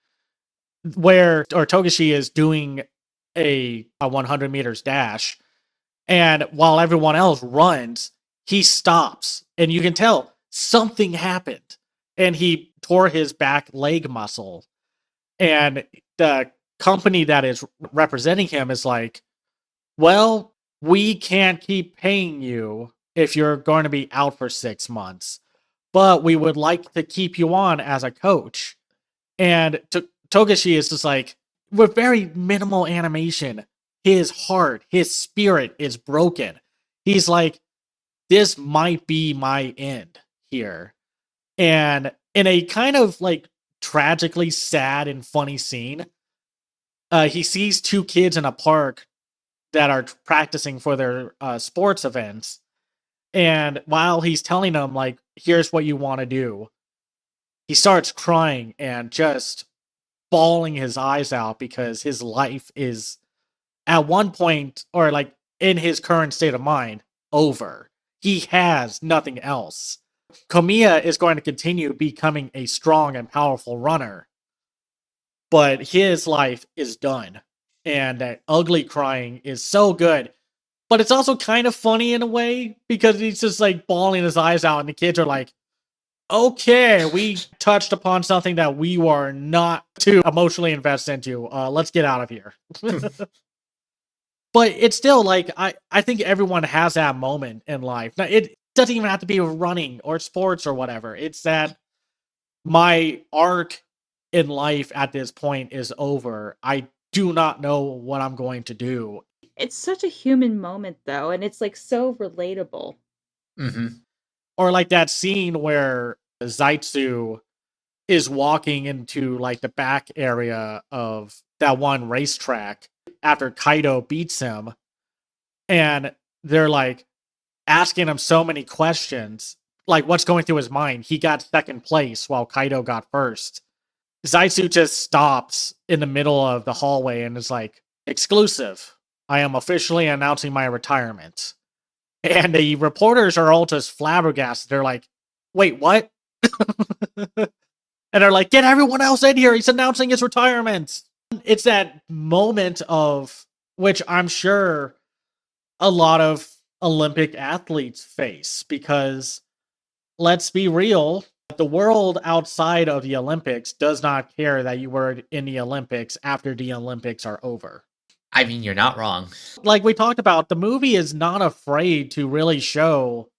where Togashi is doing a 100 meters dash, and while everyone else runs, he stops, and you can tell something happened, and he tore his back leg muscle, and the company that is representing him is like, well, we can't keep paying you if you're going to be out for 6 months, but we would like to keep you on as a coach. And Togashi is just like, with very minimal animation, his heart, his spirit is broken. He's like, this might be my end here. And in a kind of like tragically sad and funny scene, he sees two kids in a park that are practicing for their sports events. And while he's telling them, like, here's what you want to do, he starts crying and just bawling his eyes out because his life is at one point, or like in his current state of mind, over. He has nothing else. Komiya is going to continue becoming a strong and powerful runner, but his life is done. And that ugly crying is so good. But it's also kind of funny in a way because he's just like bawling his eyes out, and the kids are like, okay, we touched upon something that we were not too emotionally invested into. Let's get out of here. But it's still like, I think everyone has that moment in life. Now, it doesn't even have to be running or sports or whatever. It's that my arc in life at this point is over. I do not know what I'm going to do. It's such a human moment though, and it's like so relatable. Mm-hmm. Or like that scene where Zaitsu is walking into like the back area of that one racetrack after Kaido beats him, and they're like asking him so many questions, like what's going through his mind. He got second place while Kaido got first. Zaitsu just stops in the middle of the hallway and is like, exclusive, I am officially announcing my retirement. And the reporters are all just flabbergasted. They're like, wait, what? And they're like, get everyone else in here. He's announcing his retirement. It's that moment of which I'm sure a lot of Olympic athletes face, because let's be real, the world outside of the Olympics does not care that you were in the Olympics after the Olympics are over. I mean, you're not wrong. Like we talked about, the movie is not afraid to really show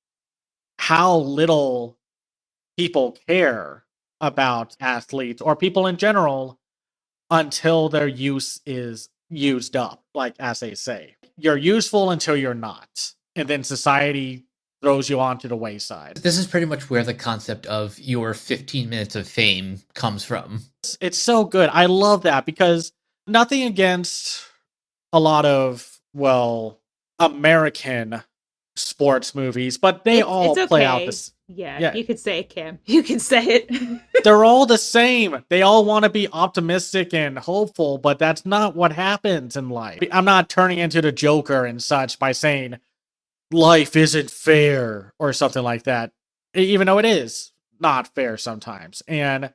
how little people care about athletes or people in general until their use is used up, like as they say. You're useful until you're not. And then society throws you onto the wayside. This is pretty much where the concept of your 15 minutes of fame comes from. It's so good. I love that because nothing against a lot of, well, American sports movies, but they all it's play out okay. this. Yeah, you could say it, Cam. You can say it. They're all the same. They all want to be optimistic and hopeful, but that's not what happens in life. I'm not turning into the Joker and such by saying life isn't fair or something like that. even though it is not fair sometimes. And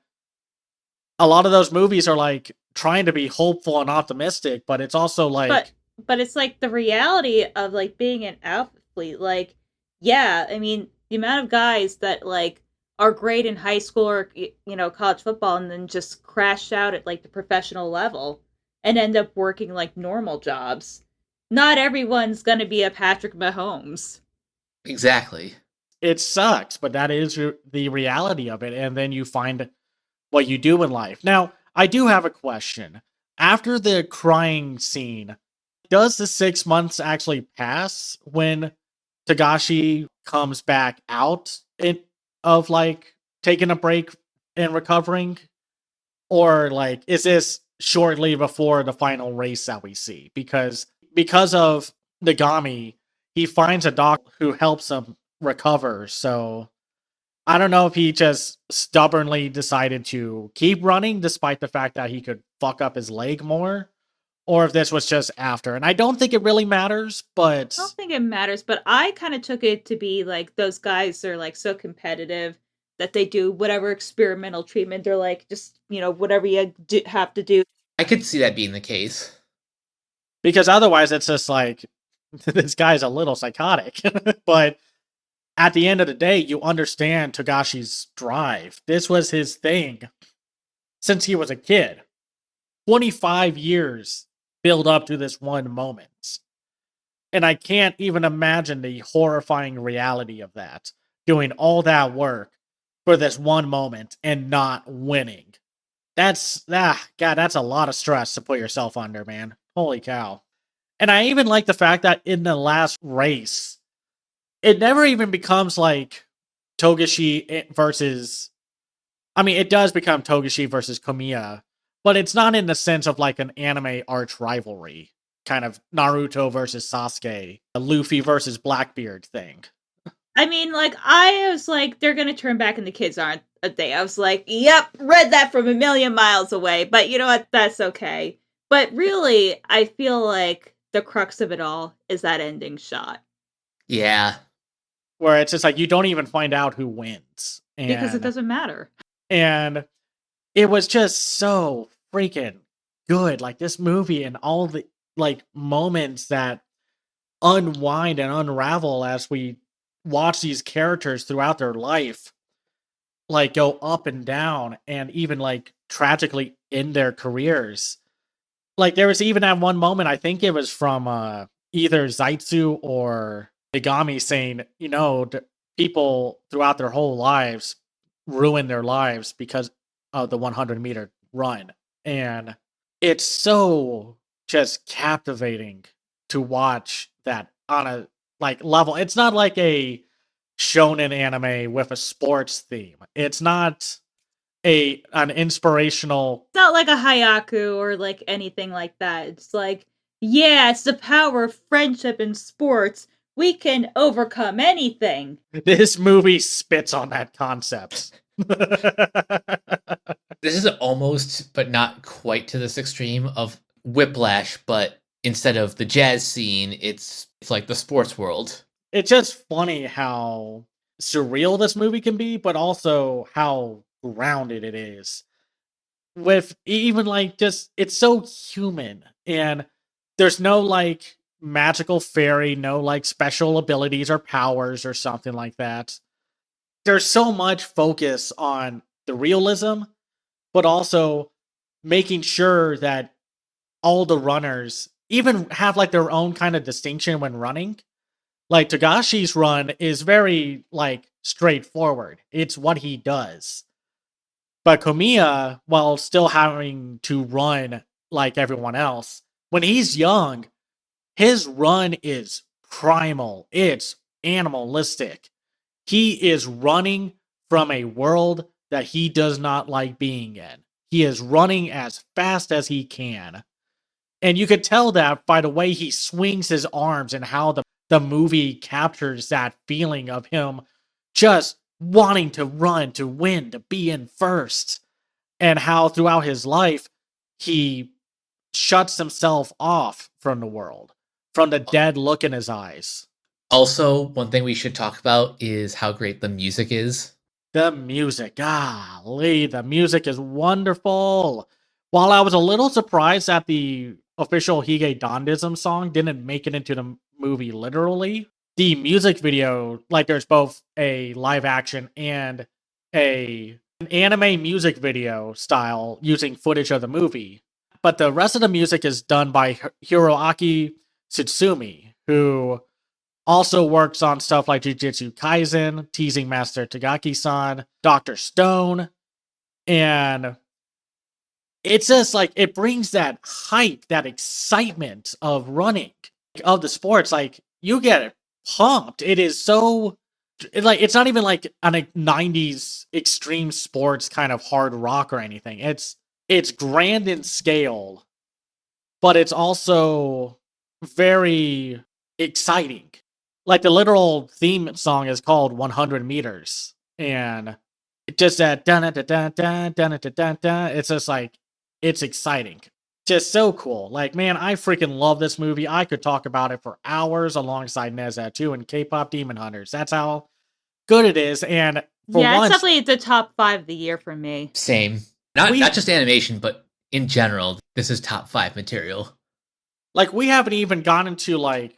a lot of those movies are like trying to be hopeful and optimistic, but it's also like, but it's like the reality of like being an athlete. Like, yeah, I mean, the amount of guys that like are great in high school or college football and then just crash out at like the professional level and end up working like normal jobs. Not everyone's gonna be a Patrick Mahomes. Exactly. it sucks, but that is the reality of it. And then you find what you do in life. Now, I do have a question. After the crying scene, does the 6 months actually pass when Tagashi comes back out of like taking a break and recovering? Or like is this shortly before the final race that we see? Because of Nagami, he finds a doc who helps him recover. So I don't know if he just stubbornly decided to keep running despite the fact that he could fuck up his leg more, or if this was just after. And I don't think it really matters, but I don't think it matters, but I kind of took it to be like those guys are like so competitive that they do whatever experimental treatment. They're like, just, whatever you have to do. I could see that being the case. because otherwise it's just like this guy's a little psychotic. But at the end of the day, you understand Togashi's drive. This was his thing since he was a kid. 25 years build up to this one moment. And I can't even imagine the horrifying reality of that. Doing all that work for this one moment and not winning. God, that's a lot of stress to put yourself under, man. Holy cow. And I even like the fact that in the last race, it never even becomes like Togashi versus. I mean, it does become Togashi versus Komiya, but it's not in the sense of like an anime arch rivalry, kind of Naruto versus Sasuke, a Luffy versus Blackbeard thing. I mean, like, I was like, they're gonna turn back and the kids aren't they? I was like, yep, read that from a million miles away, but you know what? That's okay. But really, I feel like the crux of it all is that ending shot. Yeah. Where it's just like you don't even find out who wins. Because it doesn't matter. And it was just so freaking good. Like this movie and all the like moments that unwind and unravel as we watch these characters throughout their life like go up and down and even like tragically end their careers. Like there was even at one moment, I think it was from either Zaitsu or Igami saying, people throughout their whole lives ruin their lives because of the 100-meter run. And it's so just captivating to watch that on a like level. It's not like a shonen anime with a sports theme. It's not an inspirational. It's not like a Hayaku or like anything like that. It's like, yeah, it's the power of friendship in sports. We can overcome anything. This movie spits on that concept. This is almost, but not quite to this extreme of Whiplash, but instead of the jazz scene, it's like the sports world. It's just funny how surreal this movie can be, but also how grounded it is. With even like just, it's so human, and there's no like magical fairy, no like special abilities or powers or something like that. There's so much focus on the realism, but also making sure that all the runners even have like their own kind of distinction when running. Like Togashi's run is very like straightforward. It's what he does. But Komiya, while still having to run like everyone else, when he's young, his run is primal. It's animalistic. He is running from a world that he does not like being in. He is running as fast as he can. And you could tell that by the way he swings his arms and how the movie captures that feeling of him just wanting to run, to win, to be in first. And how throughout his life, he shuts himself off from the world, from the dead look in his eyes. Also, one thing we should talk about is how great the music is. The music, golly, the music is wonderful. While I was a little surprised that the official Hige Dandism song didn't make it into the movie literally, the music video, like there's both a live action and an anime music video style using footage of the movie. But the rest of the music is done by Hiroaki Tsutsumi, who also works on stuff like Jujutsu Kaisen, Teasing Master Tagaki-san, Dr. Stone, and it's just like it brings that hype, that excitement of running, of the sports. Like you get pumped. It is so it's not even like a 90s extreme sports kind of hard rock or anything. It's grand in scale, but it's also very exciting. Like the literal theme song is called 100 meters, and it just that dun dun dun dun dun dun dun dun. It's just like it's exciting, just so cool. Like man, I freaking love this movie. I could talk about it for hours alongside Nezha too and K-pop Demon Hunters. That's how good it is. And for Yeah, it's once, definitely the top 5 of the year for me. Same. Not just animation, but in general, this is top 5 material. like we haven't even gotten to like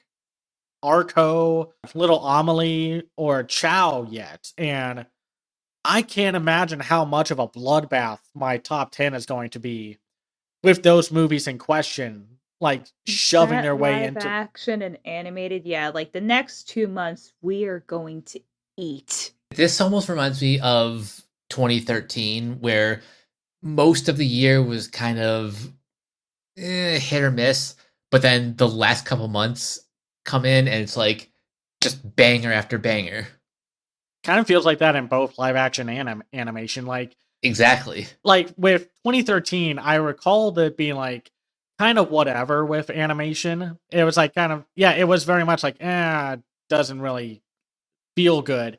Arco, Little Amelie, or Chow yet, and I can't imagine how much of a bloodbath my top 10 is going to be with those movies in question, like shoving That their way live into. action and animated, yeah, like the next 2 months we are going to eat. This almost reminds me of 2013, where most of the year was kind of hit or miss, but then the last couple months come in and it's like just banger after banger. Kind of feels like that in both live action and animation. Exactly. Like with 2013, I recall that being like kind of whatever with animation. It was like kind of, yeah, it was very much like, doesn't really feel good.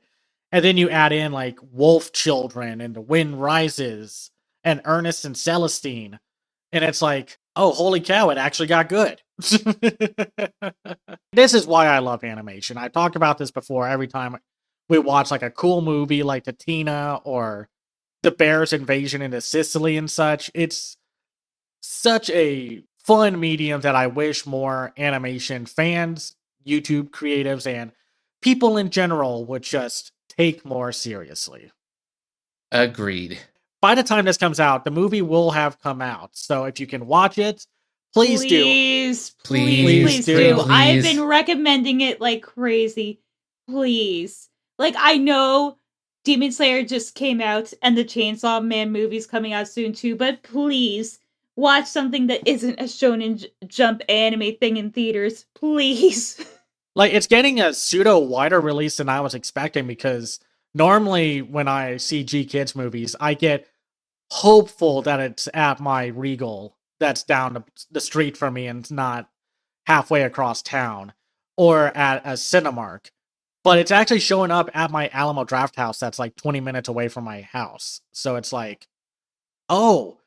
And then you add in like Wolf Children and The Wind Rises and Ernest and Celestine. And it's like, oh, holy cow, it actually got good. This is why I love animation. I talked about this before every time we watch like a cool movie like the Tina or the Bears invasion into Sicily and such. It's such a fun medium that I wish more animation fans, YouTube creatives, and people in general would just take more seriously. Agreed. By the time this comes out, the movie will have come out. So if you can watch it, please do. Please do. Please. I've been recommending it like crazy. Please. Like, I know Demon Slayer just came out and the Chainsaw Man movie's coming out soon too, but please watch something that isn't a Shonen Jump anime thing in theaters. Please. Like, it's getting a pseudo wider release than I was expecting because normally when I see G Kids movies, I get hopeful that it's at my Regal that's down the street from me and it's not halfway across town or at a Cinemark. But it's actually showing up at my Alamo Draft House that's like 20 minutes away from my house. So it's like, oh,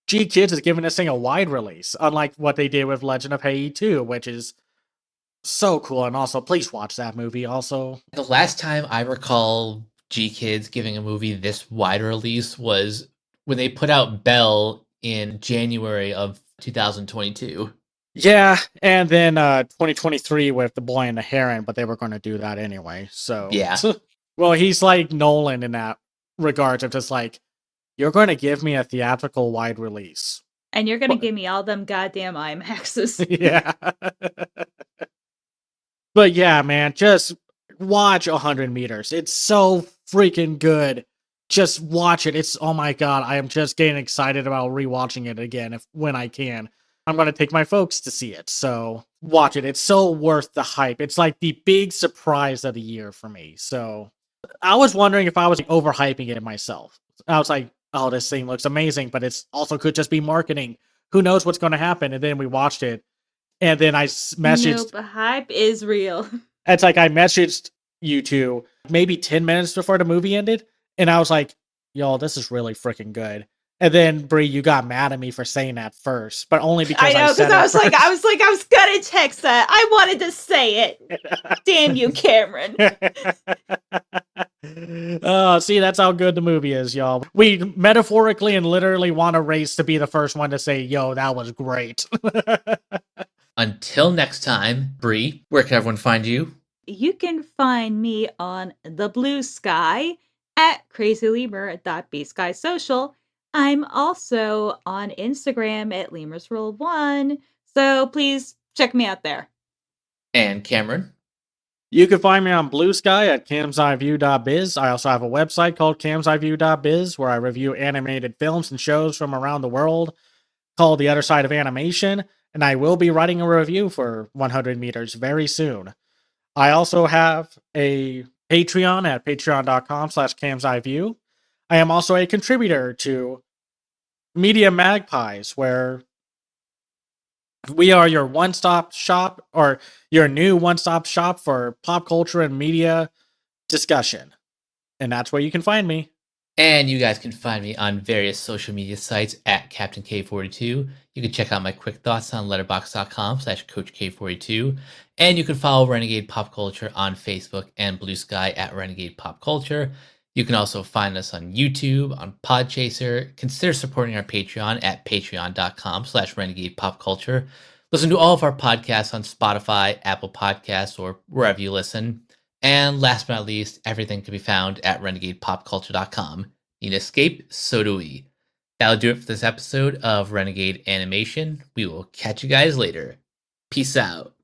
G Kids is giving this thing a wide release, unlike what they did with Legend of Heidi 2, which is so cool. And also, please watch that movie also. The last time I recall G Kids giving a movie this wide release was when they put out Belle in January of 2022. Yeah, and then 2023 with The Boy and the Heron, but they were going to do that anyway. So Yeah. Well, he's like Nolan in that regard of just like, you're going to give me a theatrical wide release. And you're going to give me all them goddamn IMAXs. Yeah. But yeah, man, just watch 100 meters. It's so freaking good. Just watch it. It's, oh my god, I am just getting excited about rewatching it again when I can. I'm going to take my folks to see it. So watch it. It's so worth the hype. It's like the big surprise of the year for me. So I was wondering if I was overhyping it myself. I was like, oh, this thing looks amazing, but it's also could just be marketing. Who knows what's going to happen? And then we watched it. And then I messaged. Nope, hype is real. It's like I messaged you two maybe 10 minutes before the movie ended. And I was like, yo, this is really freaking good. And then Bree, you got mad at me for saying that first, but only because I know, said because it I was gonna text that. I wanted to say it. Damn you, Cameron. Oh, see, that's how good the movie is, y'all. We metaphorically and literally want a race to be the first one to say, yo, that was great. Until next time, Bree, where can everyone find you? You can find me on the blue sky at crazylemur.bsky.social. I'm also on Instagram at lemurs1. So please check me out there. And Cameron? You can find me on Blue Sky at camseyeview.biz. I also have a website called camseyeview.biz where I review animated films and shows from around the world called The Other Side of Animation, and I will be writing a review for 100 Meters very soon. I also have a Patreon at patreon.com/camseyeview. I am also a contributor to Media Magpies, where we are your one-stop shop, or your new one-stop shop for pop culture and media discussion. And that's where you can find me. And you guys can find me on various social media sites at Captain K42. You can check out my quick thoughts on letterboxd.com/CoachK42. And you can follow Renegade Pop Culture on Facebook and Blue Sky at Renegade Pop Culture. You can also find us on YouTube, on Podchaser. Consider supporting our Patreon at patreon.com/Renegade Pop Culture. Listen to all of our podcasts on Spotify, Apple Podcasts, or wherever you listen. And last but not least, everything can be found at renegadepopculture.com. Need an escape? So do we. That'll do it for this episode of Renegade Animation. We will catch you guys later. Peace out.